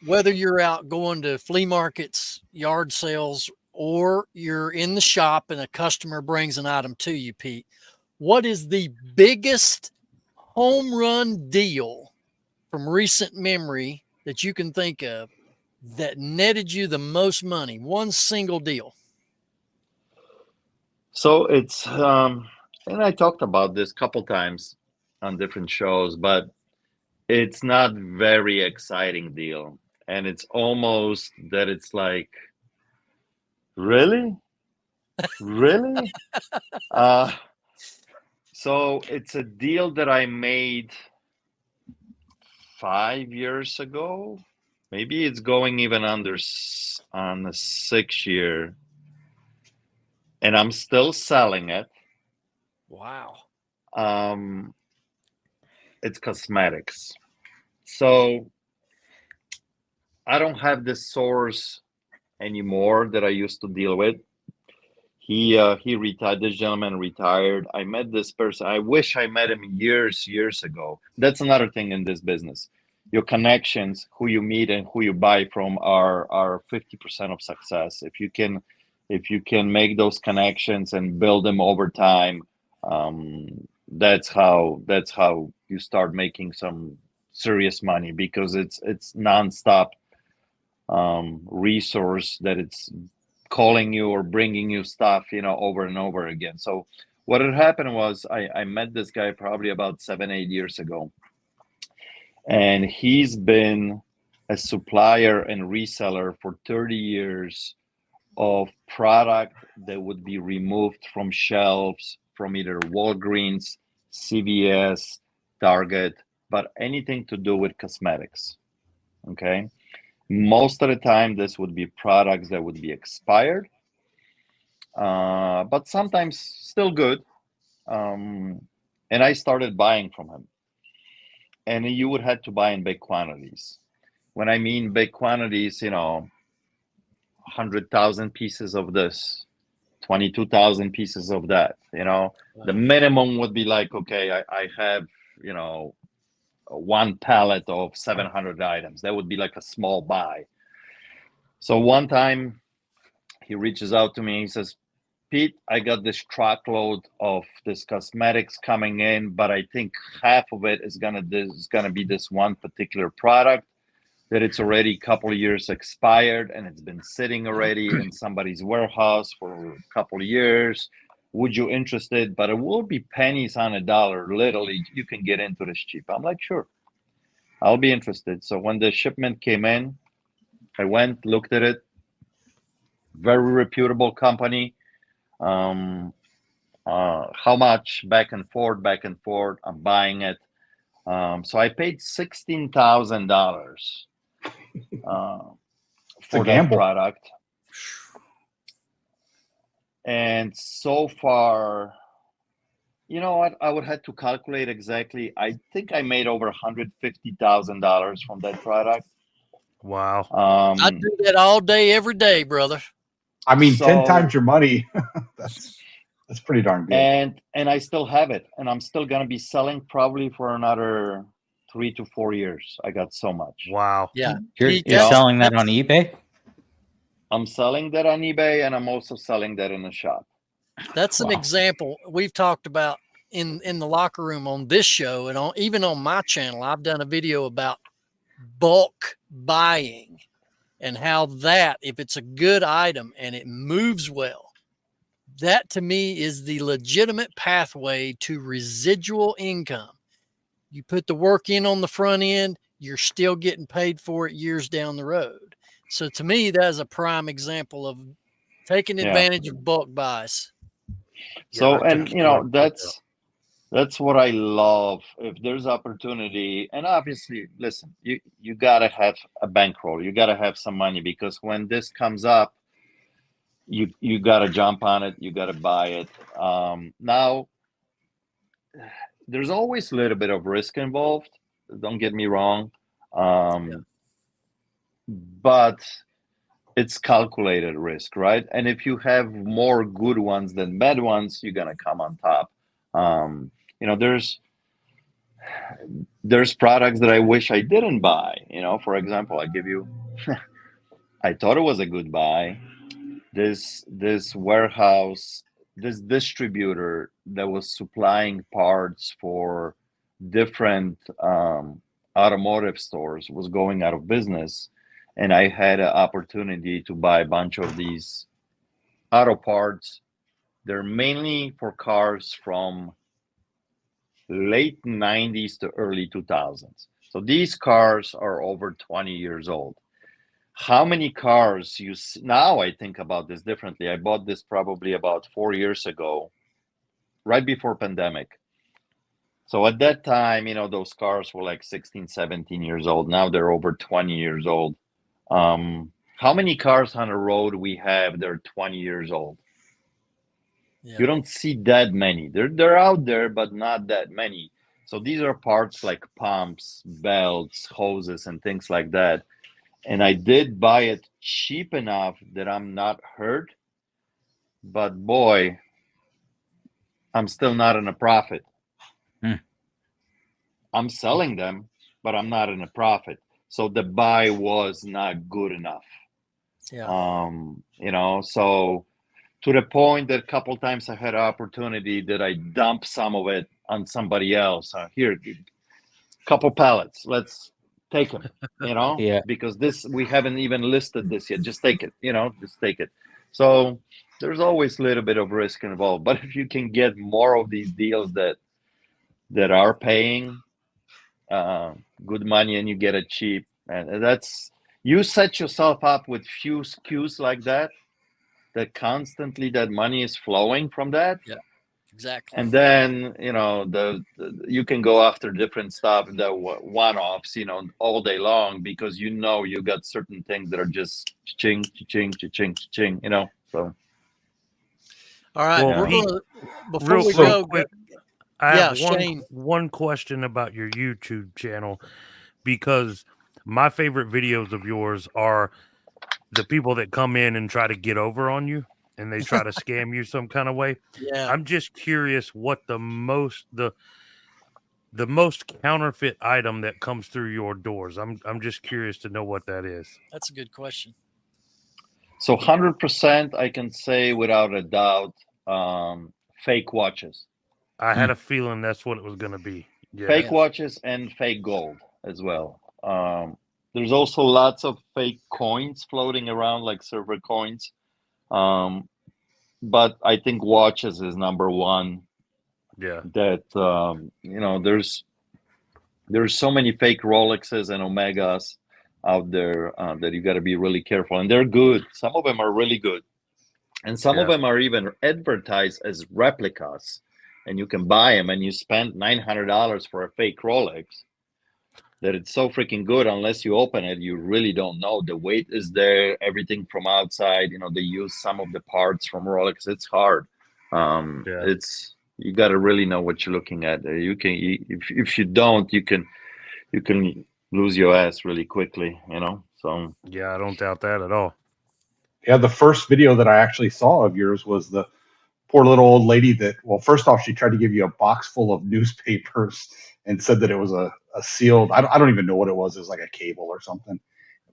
whether you're out going to flea markets, yard sales, or you're in the shop and a customer brings an item to you, Pete, what is the biggest home run deal from recent memory that you can think of that netted you the most money? One single deal. so it's and I talked about this a couple times on different shows, but it's not very exciting deal, and it's almost that it's like, really, really. So it's a deal that I made 5 years ago. Maybe it's going even on the 6 year, and I'm still selling it. Wow. It's cosmetics. So I don't have this source anymore that I used to deal with. He retired. This gentleman retired. I met this person. I wish I met him years ago. That's another thing in this business. Your connections, who you meet and who you buy from, are 50% of success. If you can make those connections and build them over time, that's how you start making some serious money, because it's nonstop resource that it's calling you or bringing you stuff, you know, over and over again. So what had happened was I met this guy probably about 7-8 years ago, and he's been a supplier and reseller for 30 years of product that would be removed from shelves from either Walgreens, CVS, Target, but anything to do with cosmetics. Okay. Most of the time, this would be products that would be expired, but sometimes still good. And I started buying from him. And you would have to buy in big quantities. when I mean big quantities, 100,000 pieces of this, 22,000 pieces of that. The minimum would be like, okay, I have, one pallet of 700 items. That would be like a small buy. So one time he reaches out to me. He says, Pete, I got this truckload of this cosmetics coming in, but I think half of it is gonna be this one particular product that it's already a couple of years expired and it's been sitting already in somebody's warehouse for a couple of years. Would you interested? But it will be pennies on a dollar. Literally, you can get into this cheap. I'm like, sure, I'll be interested. So when the shipment came in, I went, looked at it. Very reputable company. How much? Back and forth. I'm buying it. So I paid $16,000 for that product. And so far, you know what? I would have to calculate exactly. I think I made over $150,000 from that product. Wow. I do that all day, every day, brother. I mean, 10 times your money. That's pretty darn good. And I still have it, and I'm still gonna be selling probably for another 3 to 4 years. I got so much. Wow. Yeah. You're selling that on eBay? I'm selling that on eBay, and I'm also selling that in the shop. That's an example we've talked about in the locker room on this show, and even on my channel. I've done a video about bulk buying and how that, if it's a good item and it moves well, that to me is the legitimate pathway to residual income. You put the work in on the front end, you're still getting paid for it years down the road. So to me, that is a prime example of taking advantage of bulk buys. So, and that's what I love. If there's opportunity, and obviously, listen, you gotta have a bankroll. You gotta have some money, because when this comes up, you gotta jump on it. You gotta buy it. Now, there's always a little bit of risk involved. Don't get me wrong, but it's calculated risk, right? And if you have more good ones than bad ones, you're gonna come on top. There's products that I wish I didn't buy. For example, I give you, I thought it was a good buy. This warehouse, this distributor that was supplying parts for different automotive stores was going out of business, and I had an opportunity to buy a bunch of these auto parts. They're mainly for cars from late 90s to early 2000s. So these cars are over 20 years old. How many cars now I think about this differently. I bought this probably about 4 years ago, right before pandemic. So at that time, those cars were like 16, 17 years old. Now they're over 20 years old. How many cars on the road we have, they're 20 years old? Yeah. You don't see that many. They're out there, but not that many. So these are parts like pumps, belts, hoses, and things like that. And I did buy it cheap enough that I'm not hurt. But boy, I'm still not in a profit. I'm selling them, but I'm not in a profit. So the buy was not good enough. Yeah. So to the point that a couple times I had an opportunity that I dump some of it on somebody else. Here, couple pallets. Let's take them, because we haven't even listed this yet. Just take it, just take it. So there's always a little bit of risk involved. But if you can get more of these deals that are paying good money and you get it cheap, and you set yourself up with few SKUs like that constantly that money is flowing from that. Yeah, exactly. And then you can go after different stuff, the one-offs, all day long, because you got certain things that are just ching, ching, ching, ching, So. All right, well, we're gonna before we go. Quick, I have one question about your YouTube channel, because My favorite videos of yours are the people that come in and try to get over on you and they try to scam you some kind of way. Yeah, I'm just curious what the most counterfeit item that comes through your doors. I'm just curious to know what that is. that's a good question. So 100%, I can say without a doubt, fake watches. I had a feeling that's what it was going to be. Yeah. Fake watches and fake gold as well. There's also lots of fake coins floating around, like silver coins. But I think watches is number one. Yeah. That there's so many fake Rolexes and Omegas out there that you got to be really careful. And they're good. Some of them are really good, and some of them are even advertised as replicas. And you can buy them, and you spend $900 for a fake Rolex. That it's so freaking good. Unless you open it, you really don't know. The weight is there, everything from outside. They use some of the parts from Rolex. It's hard. It's you got to really know what you're looking at. If you don't, you can lose your ass really quickly. So yeah, I don't doubt that at all. Yeah, the first video that I actually saw of yours was the poor little old lady that, well, first off, she tried to give you a box full of newspapers and said that it was a sealed, I don't even know what it was. It was like a cable or something.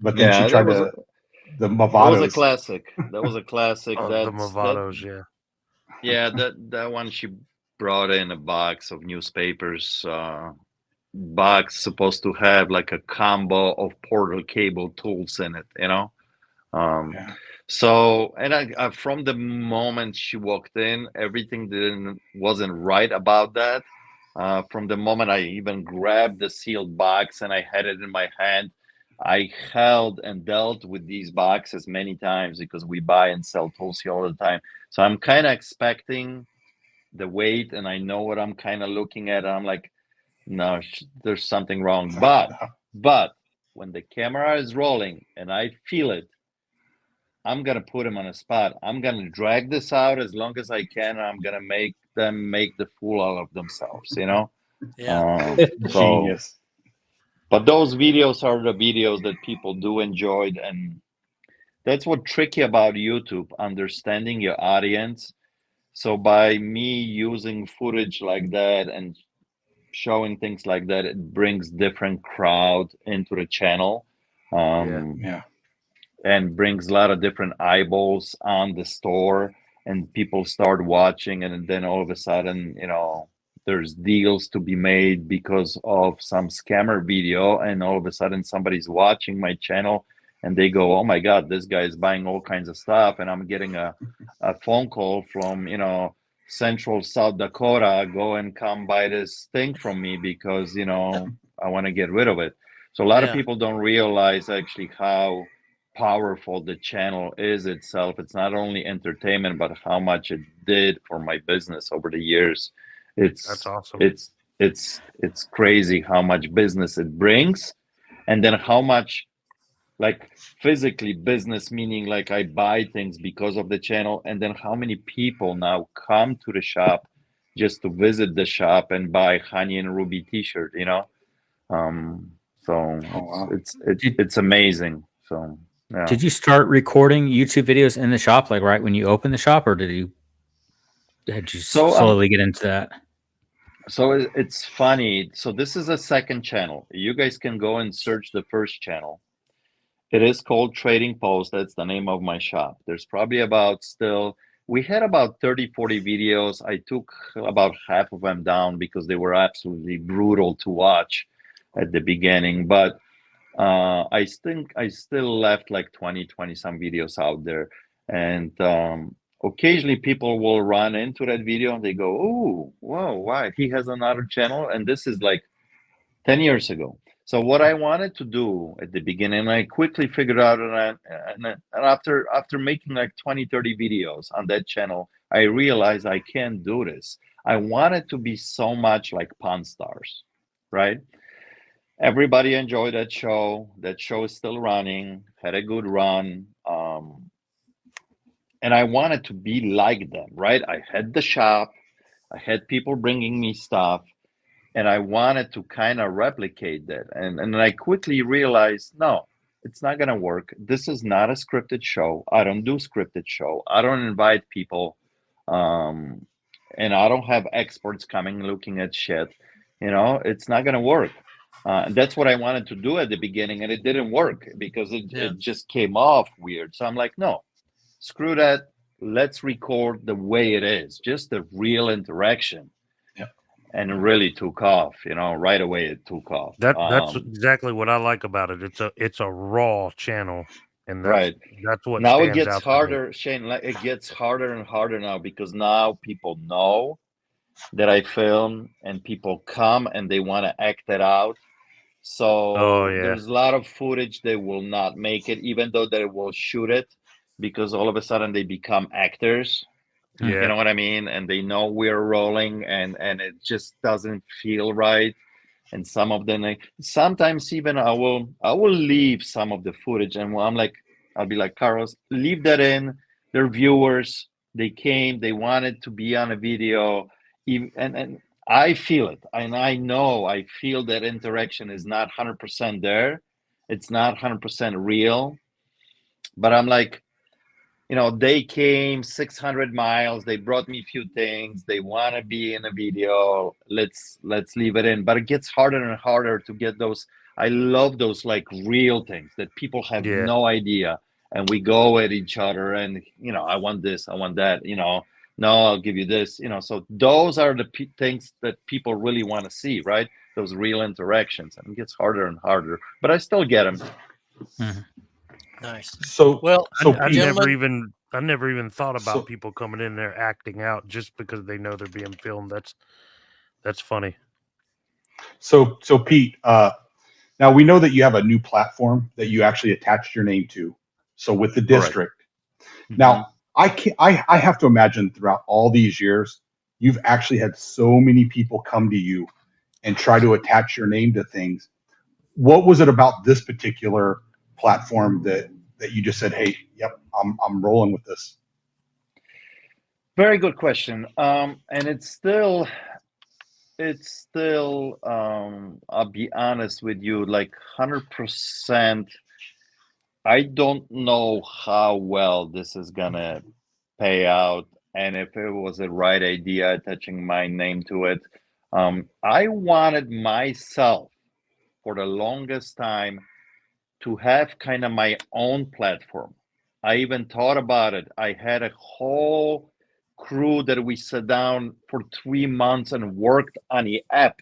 But then she tried the Movados. That was a classic. That was a classic. The Movados, yeah. That one, she brought in a box of newspapers. Box supposed to have like a combo of portal cable tools in it, So, and I from the moment she walked in, everything wasn't right about that. From the moment I even grabbed the sealed box and I had it in my hand, I held and dealt with these boxes many times because we buy and sell tools here all the time. So I'm kind of expecting the weight, and I know what I'm kind of looking at. I'm like, no, there's something wrong. But when the camera is rolling and I feel it, I'm going to put them on a spot. I'm going to drag this out as long as I can. And I'm going to make them make the fool out of themselves, Yeah. Genius. But those videos are the videos that people do enjoy. And that's what's tricky about YouTube, understanding your audience. So by me using footage like that and showing things like that, it brings different crowd into the channel. And brings a lot of different eyeballs on the store, and people start watching, and then all of a sudden, there's deals to be made because of some scammer video, and all of a sudden somebody's watching my channel and they go, oh my God, this guy is buying all kinds of stuff, and I'm getting a phone call from, Central South Dakota, go and come buy this thing from me because, I want to get rid of it. So a lot of people don't realize actually how powerful the channel is itself. It's not only entertainment, but how much it did for my business over the years. That's awesome. It's crazy how much business it brings, and then how much like physically business, meaning like I buy things because of the channel, and then how many people now come to the shop just to visit the shop and buy Honey and Ruby t-shirt, it's amazing. So yeah. Did you start recording YouTube videos in the shop, like right when you opened the shop, or did you slowly get into that? So it's funny. So this is a second channel. You guys can go and search the first channel. It is called Trading Post. That's the name of my shop. There's probably we had about 30, 40 videos. I took about half of them down because they were absolutely brutal to watch at the beginning. But I think I still left like 20 some videos out there. And occasionally people will run into that video and they go, oh, whoa, why? He has another channel. And this is like 10 years ago. So what I wanted to do at the beginning, I quickly figured out, and after making like 20, 30 videos on that channel, I realized I can't do this. I wanted to be so much like Pawn Stars, right? Everybody enjoyed that show. That show is still running, had a good run. And I wanted to be like them, right? I had the shop. I had people bringing me stuff. and I wanted to kind of replicate that. And I quickly realized, no, it's not going to work. This is not a scripted show. I don't do scripted show. I don't invite people. And I don't have experts coming looking at shit. It's not going to work. And that's what I wanted to do at the beginning, and it didn't work because it just came off weird. So I'm like, no, screw that. Let's record the way it is, just the real interaction. And it really took off, right away it took off. That's exactly what I like about it. It's a raw channel, and that's what now stands it gets out harder, Shane. It gets harder and harder now because now people know that I film, and people come and they want to act it out. So there's a lot of footage they will not make it, even though they will shoot it, because all of a sudden they become actors. Yeah. You know what I mean? And they know we're rolling, and it just doesn't feel right. And some of them, sometimes even I will leave some of the footage, and I'll be like, Carlos, leave that in. They're viewers. They came. They wanted to be on a video, and I feel it, and I feel that interaction is not 100% there. It's not 100% real. But I'm like, they came 600 miles. They brought me a few things. They want to be in a video. Let's leave it in. But it gets harder and harder to get those. I love those like real things that people have no idea. And we go at each other and, I want this, I want that, no, I'll give you this, So those are the things that people really want to see, right? Those real interactions. And it gets harder and harder. But I still get them. Mm-hmm. Nice. So I never even thought about people coming in there acting out just because they know they're being filmed. That's funny. So Pete, now we know that you have a new platform that you actually attached your name to. So with the district, now I have to imagine throughout all these years, you've actually had so many people come to you and try to attach your name to things. What was it about this particular platform that you just said, hey, yep, I'm rolling with this? Very good question. And it's still I'll be honest with you, like 100%. I don't know how well this is gonna pay out, and if it was the right idea attaching my name to it. I wanted myself for the longest time to have kind of my own platform. I even thought about it. I had a whole crew that we sat down for 3 months and worked on the app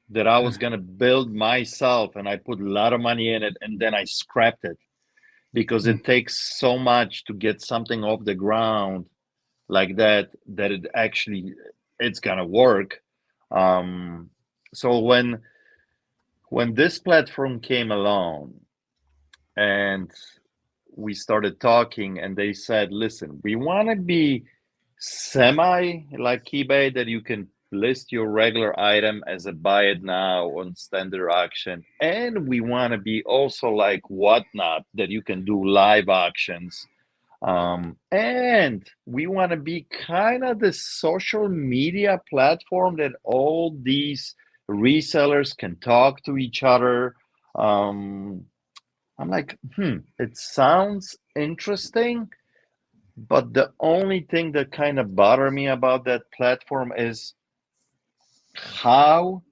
that I was going to build myself, and I put a lot of money in it, and then I scrapped it because it takes so much to get something off the ground like that it's going to work. So when this platform came along and we started talking, and they said, listen, we want to be semi like eBay, that you can list your regular item as a buy it now on standard auction, and we want to be also like Whatnot, that you can do live auctions, and we want to be kind of the social media platform that all these resellers can talk to each other. I'm like, it sounds interesting, but the only thing that kind of bothered me about that platform is, how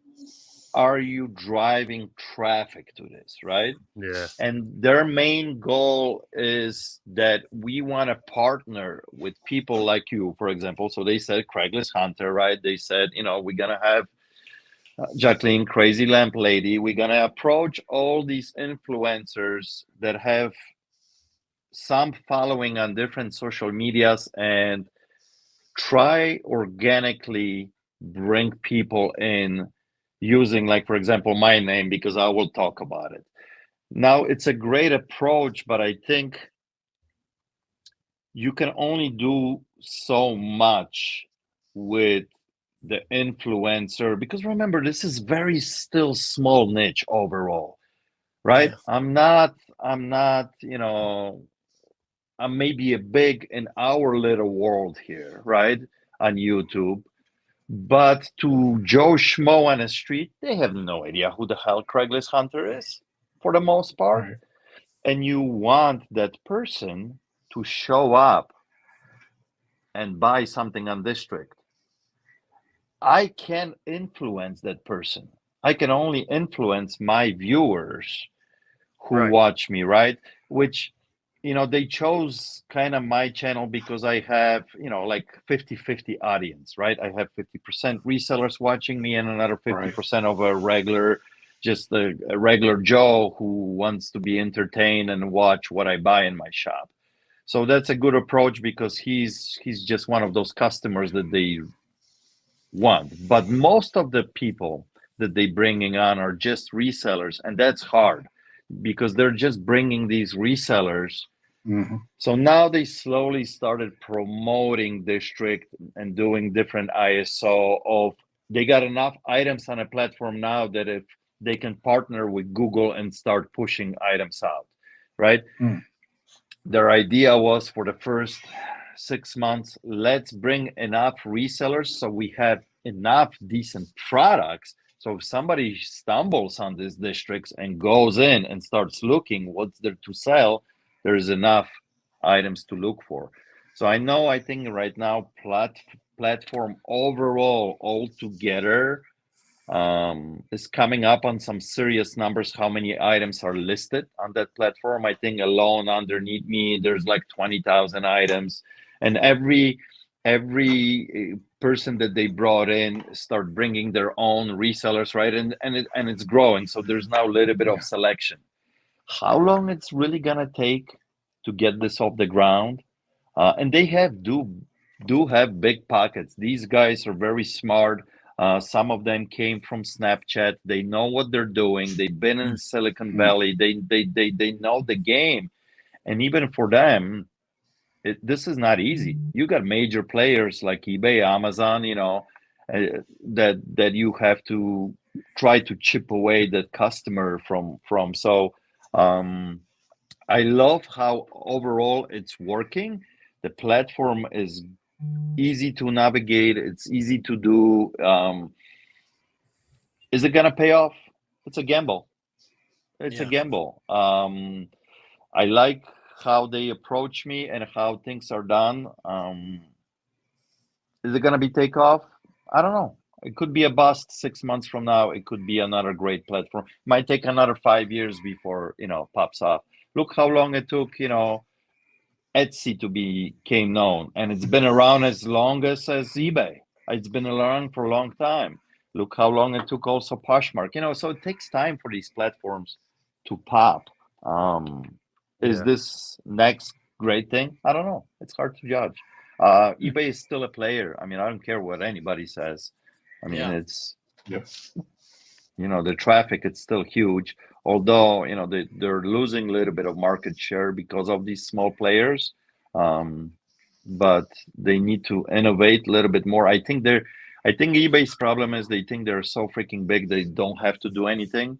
are you driving traffic to this, right? Yeah. And their main goal is that we want to partner with people like you, for example. So they said Craigslist Hunter, right? They said, we're going to have Jacqueline, Crazy Lamp Lady. We're going to approach all these influencers that have some following on different social medias and try organically bring people in using, like, for example, my name, because I will talk about it. Now, it's a great approach, but I think you can only do so much with the influencer, because remember, this is very still small niche overall, right? Yeah. I'm not, I'm maybe a big in our little world here, right? On YouTube. But to Joe Schmo on the street, they have no idea who the hell Craigslist Hunter is for the most part. Right. And you want that person to show up and buy something on District. I can't influence that person. I can only influence my viewers who Right. watch me, right? Which, they chose kind of my channel because I have, like 50-50 audience, right? I have 50% resellers watching me and another 50% of a regular, just a regular Joe who wants to be entertained and watch what I buy in my shop. So that's a good approach because he's just one of those customers that they want. But most of the people that they bringing on are just resellers, and that's hard because they're just bringing these resellers. Mm-hmm. So now they slowly started promoting District and doing different ISO of, they got enough items on a platform now that if they can partner with Google and start pushing items out, right? Mm. Their idea was for the first 6 months, let's bring enough resellers so we have enough decent products. So if somebody stumbles on these districts and goes in and starts looking what's there to sell, there's enough items to look for. So I think right now platform overall altogether is coming up on some serious numbers, how many items are listed on that platform. I think alone underneath me, there's like 20,000 items. And every person that they brought in start bringing their own resellers, right? And it's growing. So there's now a little bit of selection. How long it's really gonna take to get this off the ground? And they do have big pockets. These guys are very smart. Some of them came from Snapchat. They know what they're doing. They've been in Silicon Valley. They know the game. And even for them, this is not easy. You got major players like eBay, Amazon, that you have to try to chip away that customer from. So I love how overall it's working. The platform is easy to navigate. It's easy to do. Is it gonna pay off? It's a gamble. It's a gamble. I like how they approach me and how things are done. Is it gonna be take off? I don't know. It could be a bust 6 months from now. It could be another great platform. Might take another 5 years before pops off. Look how long it took, Etsy to became known, and it's been around as long as eBay. It's been around for a long time. Look how long it took also Poshmark. So it takes time for these platforms to pop. Is this next great thing? I don't know. It's hard to judge. eBay is still a player. I mean, I don't care what anybody says. I mean, it's the traffic, it's still huge. Although, they're losing a little bit of market share because of these small players. But they need to innovate a little bit more. I think eBay's problem is they think they're so freaking big they don't have to do anything.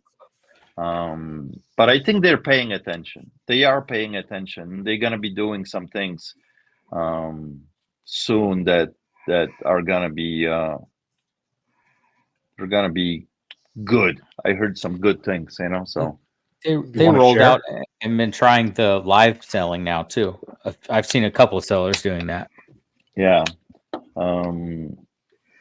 But I think they're paying attention. They are paying attention. They're gonna be doing some things soon that are gonna be they're gonna be good. I heard some good things, so they rolled out and been trying the live selling now too. I've seen a couple of sellers doing that. Yeah.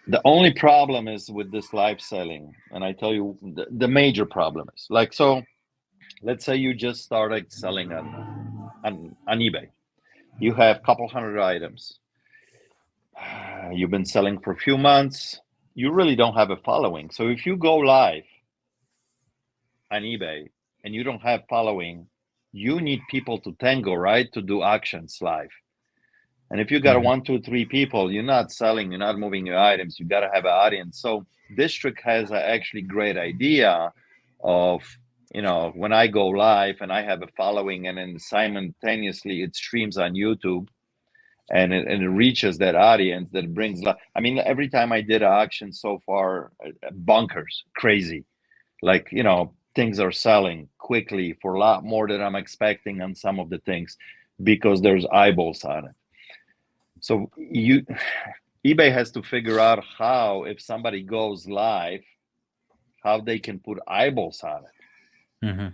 The only problem is with this live selling, and I tell you the major problem is so let's say you just started selling on eBay. You have a couple hundred items. You've been selling for a few months. You really don't have a following. So if you go live on eBay and you don't have following, you need people to tango, right? To do actions live. And if you got 1, 2, 3 people, you're not selling, you're not moving your items, you got to have an audience. So District has an actually great idea of, when I go live and I have a following and then simultaneously it streams on YouTube and it reaches that audience that brings, I mean, every time I did an auction so far, bonkers, crazy. Things are selling quickly for a lot more than I'm expecting on some of the things because there's eyeballs on it. So eBay has to figure out how, if somebody goes live, how they can put eyeballs on it. Mm-hmm.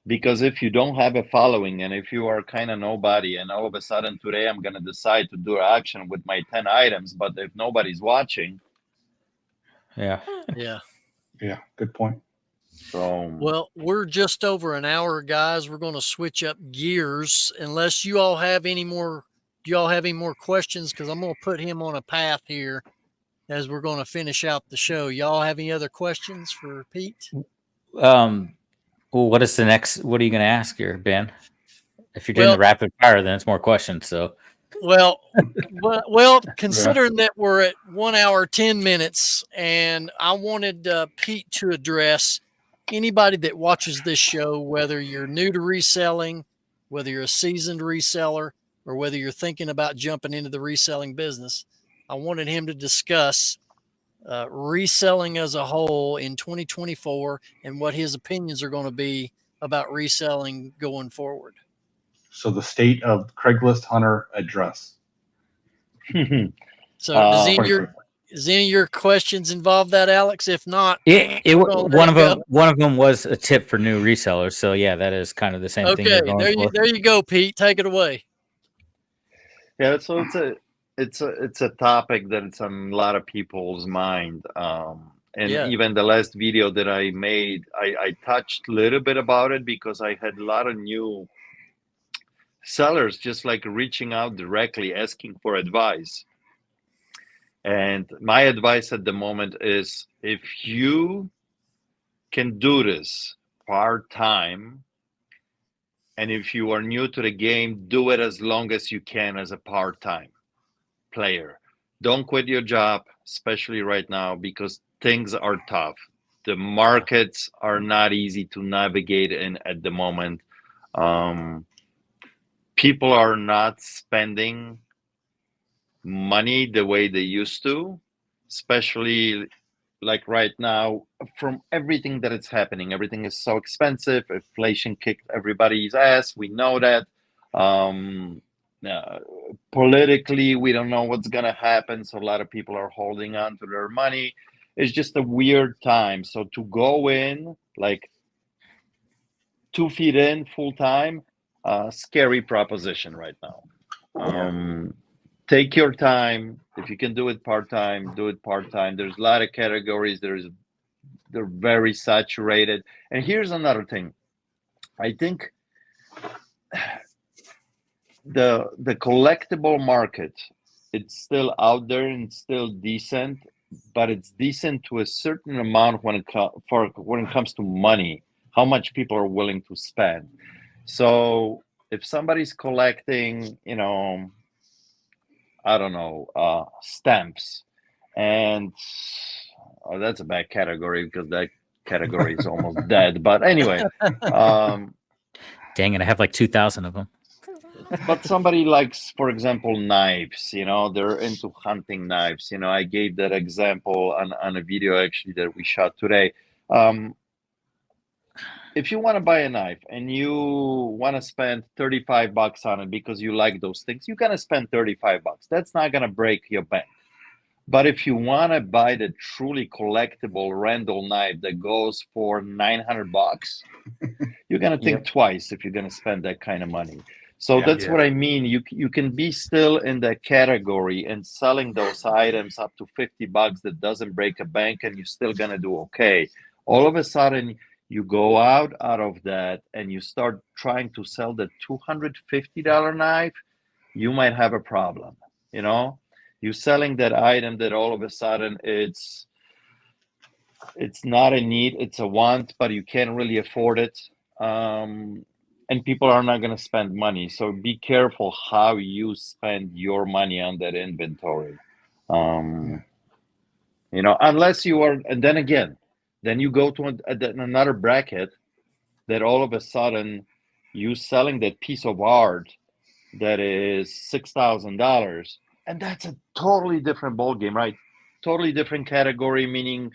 Because if you don't have a following, and if you are kind of nobody, and all of a sudden today I'm going to decide to do an action with my 10 items, but if nobody's watching. Yeah. Yeah, good point. So, Well, we're just over an hour, guys. We're going to switch up gears unless you all have any more. Do you all have any more questions? Because I'm going to put him on a path here as we're going to finish out the show. Y'all have any other questions for Pete? Well, what is the next? What are you going to ask here, Ben? If you're doing the rapid fire, then it's more questions. So, well, considering that we're at 1 hour, 10 minutes, and I wanted Pete to address anybody that watches this show, whether you're new to reselling, whether you're a seasoned reseller, or whether you're thinking about jumping into the reselling business. I wanted him to discuss reselling as a whole in 2024 and what his opinions are going to be about reselling going forward. So the state of Craigslist Hunter address. So does any of your questions involve that, Alex? If not, one of them was a tip for new resellers. So yeah, that is kind of the same thing. Okay, there you go, Pete. Take it away. Yeah, so it's a topic that it's on a lot of people's mind. Even the last video that I made, I touched a little bit about it because I had a lot of new sellers just like reaching out directly, asking for advice. And my advice at the moment is, if you can do this part-time, and if you are new to the game, do it as long as you can as a part-time player. Don't quit your job, especially right now, because things are tough. The markets are not easy to navigate in at the moment. People are not spending money the way they used to, especially like right now, from everything that is happening. Everything is so expensive. Inflation kicked everybody's ass. We know that. Politically, we don't know what's going to happen. So a lot of people are holding on to their money. It's just a weird time. So to go in like 2 feet in full time, scary proposition right now. Take your time. If you can do it part-time, do it part-time. There's a lot of categories. They're very saturated. And here's another thing. I think the collectible market, it's still out there and still decent, but it's decent to a certain amount when it comes to money, how much people are willing to spend. So if somebody's collecting, I don't know, stamps, and that's a bad category because that category is almost dead. But anyway, dang it, I have like 2,000 of them. But somebody likes, for example, knives. They're into hunting knives. I gave that example on a video actually that we shot today. If you want to buy a knife and you want to spend $35 on it because you like those things, you're going to spend $35. That's not going to break your bank. But if you want to buy the truly collectible Randall knife that goes for $900, you're going to think twice if you're going to spend that kind of money. So that's what I mean. You can be still in that category and selling those items up to $50 that doesn't break a bank, and you're still going to do okay. All of a sudden, you go out of that and you start trying to sell the $250 knife, you might have a problem. You're selling that item that all of a sudden it's not a need, it's a want, but you can't really afford it. And people are not going to spend money. So be careful how you spend your money on that inventory. Unless you are, and then again, then you go to another bracket that all of a sudden you selling that piece of art that is $6,000, and that's a totally different ballgame, right? Totally different category, meaning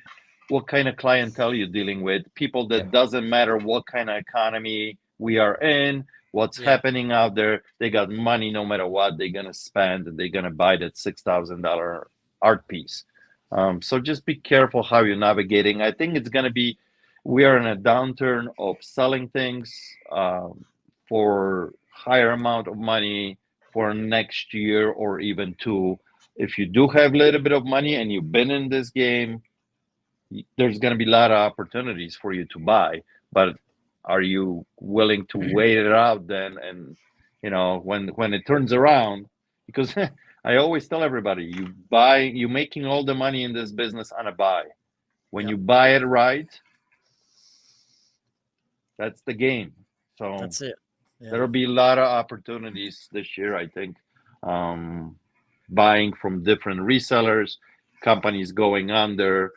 what kind of clientele you're dealing with. People that doesn't matter what kind of economy we are in, what's happening out there. They got money no matter what. They're gonna spend, and they're gonna buy that $6,000 art piece. So just be careful how you're navigating. I think it's gonna be. We are in a downturn of selling things for higher amount of money for next year or even two. If you do have a little bit of money and you've been in this game, there's going to be a lot of opportunities for you to buy. But are you willing to wait it out then? And when it turns around, because I always tell everybody, you're making all the money in this business on a buy. When you buy it right, that's the game. So that's it. There'll be a lot of opportunities this year, I think. Buying from different resellers, companies going under.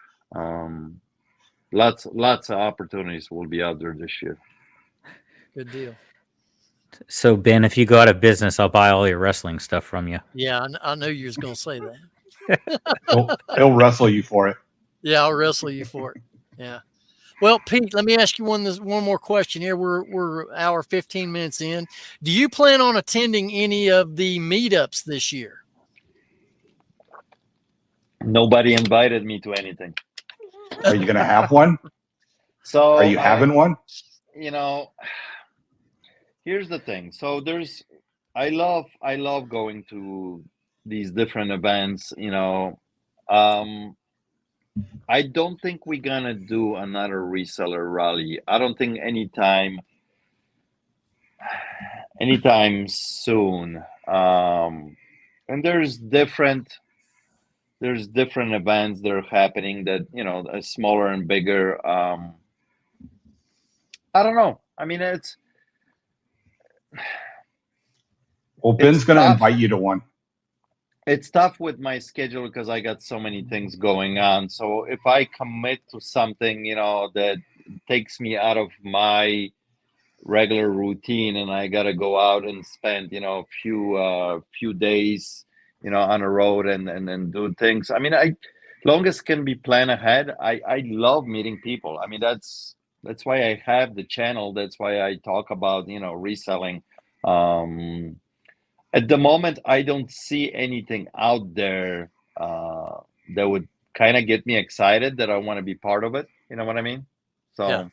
Lots of opportunities will be out there this year. Good deal. So Ben, if you go out of business, I'll buy all your wrestling stuff from you. Yeah, I knew you was going to say that. He'll wrestle you for it. Yeah, I'll wrestle you for it. Yeah. Well, Pete, let me ask you one more question here. We're hour 15 minutes in. Do you plan on attending any of the meetups this year? Nobody invited me to anything. Are you going to have one? So are you having one? Here's the thing. So I love going to these different events. I don't think we're gonna do another reseller rally. I don't think anytime soon. And there's different events that are happening that are smaller and bigger. I don't know. I mean, Ben's going to invite you to one. It's tough with my schedule because I got so many things going on. So if I commit to something, that takes me out of my regular routine, and I got to go out and spend, a few days, on the road and do things. I mean, longest can be planned ahead. I love meeting people. I mean, that's why I have the channel. That's why I talk about, reselling. At the moment, I don't see anything out there that would kind of get me excited that I want to be part of it. You know what I mean? So,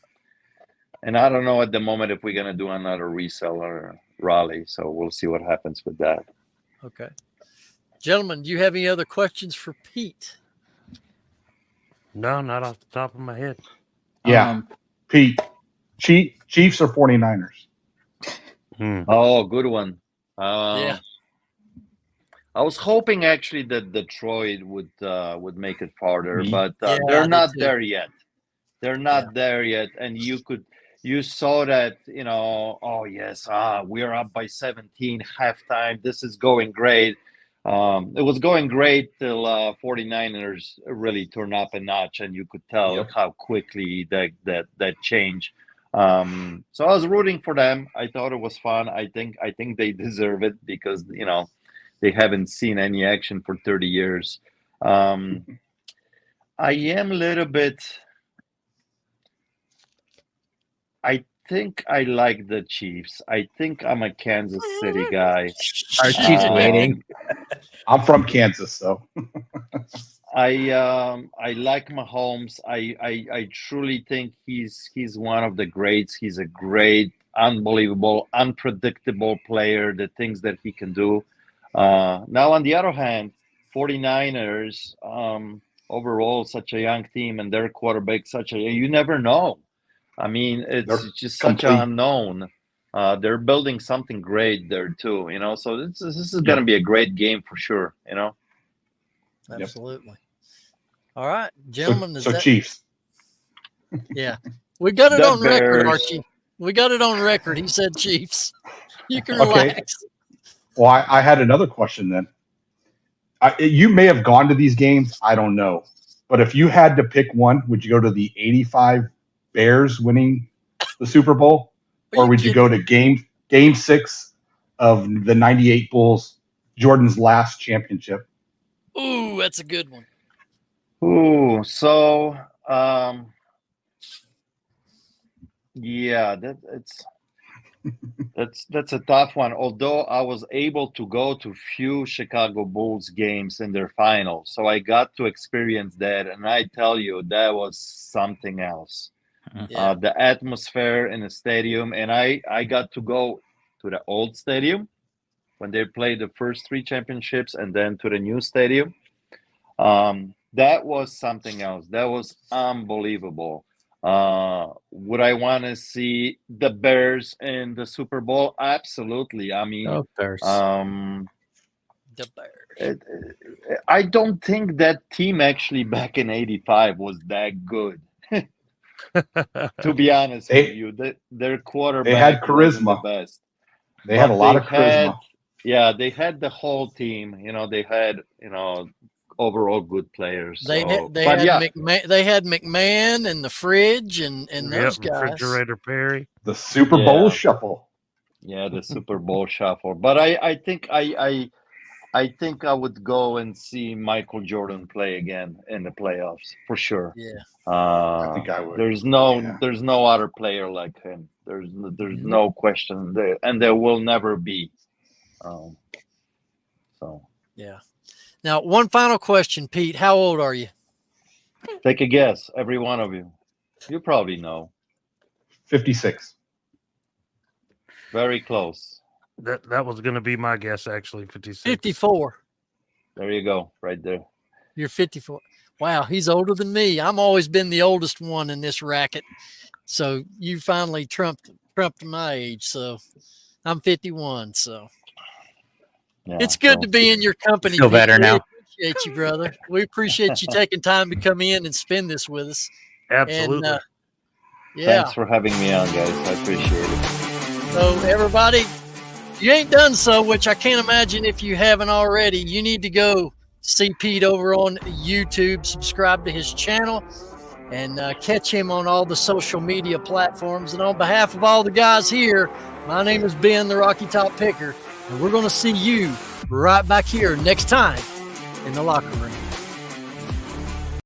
And I don't know at the moment if we're going to do another reseller rally. So we'll see what happens with that. Okay. Gentlemen, do you have any other questions for Pete? No, not off the top of my head. Yeah. Pete, Chiefs or 49ers? Oh, good one. Yeah. I was hoping actually that Detroit would make it farther, but Yeah, they're not there yet. They're not there yet, and you saw that, oh yes, we're up by 17 halftime. This is going great. It was going great till 49ers really turned up a notch, and you could tell how quickly that changed. So I was rooting for them. I thought it was fun. I think they deserve it because they haven't seen any action for 30 years. I am a little bit. I think I like the Chiefs. I think I'm a Kansas City guy. Our Chiefs waiting. I'm from Kansas, so. I like Mahomes. I truly think he's one of the greats. He's a great, unbelievable, unpredictable player. The things that he can do. Now, on the other hand, 49ers overall such a young team, and their quarterback you never know. I mean, it's just such an unknown. They're building something great there too, So this is going to be a great game for sure, Absolutely. All right, gentlemen. So Chiefs. Yeah, we got it on record, Archie. We got it on record. He said Chiefs. You can relax. Well, I had another question then. You may have gone to these games. I don't know. But if you had to pick one, would you go to the 85 Bears winning the Super Bowl? Or would you go to game 6 of the 98 Bulls, Jordan's last championship? Ooh, that's a good one. Ooh, so yeah, That's a tough one. Although I was able to go to few Chicago Bulls games in their finals, so I got to experience that, and I tell you, that was something else. Yeah. The atmosphere in the stadium, and I got to go to the old stadium when they played the first 3 championships, and then to the new stadium. That was something else. That was unbelievable. Would I want to see the Bears in the Super Bowl? Absolutely. I mean, Oh, Bears. The Bears. I don't think that team actually back in '85 was that good. To be honest with you, their quarterback had wasn't charisma. the best. They had a lot of charisma. They had the whole team. They had overall good players. They so. had McMahon and the Fridge and those guys. Refrigerator Perry. The Super Bowl Yeah. shuffle. Yeah, the Super Bowl shuffle. But I think I I would go and see Michael Jordan play again in the playoffs for sure. Yeah. I think I would. There's no other player like him. There's no question there, and there will never be. So Yeah. Now, one final question, Pete. How old are you? take a guess, every one of you. You probably know. 56. Very close. That was going to be my guess, actually. 56. 54. There you go, right there. You're 54. Wow, he's older than me. I'm always been the oldest one in this racket. So you finally trumped my age. So I'm 51. So Yeah, it's good so- to be in your company. Feel Pete. better We now. appreciate you, brother. We appreciate you taking time to come in and spend this with us. Absolutely. And, yeah. Thanks for having me on, guys. I appreciate it. So everybody, if you ain't done so, which I can't imagine if you haven't already, you need to go see Pete over on YouTube, subscribe to his channel, and catch him on all the social media platforms. And on behalf of all the guys here, my name is Ben, the Rocky Top Picker, and we're going to see you right back here next time in the locker room.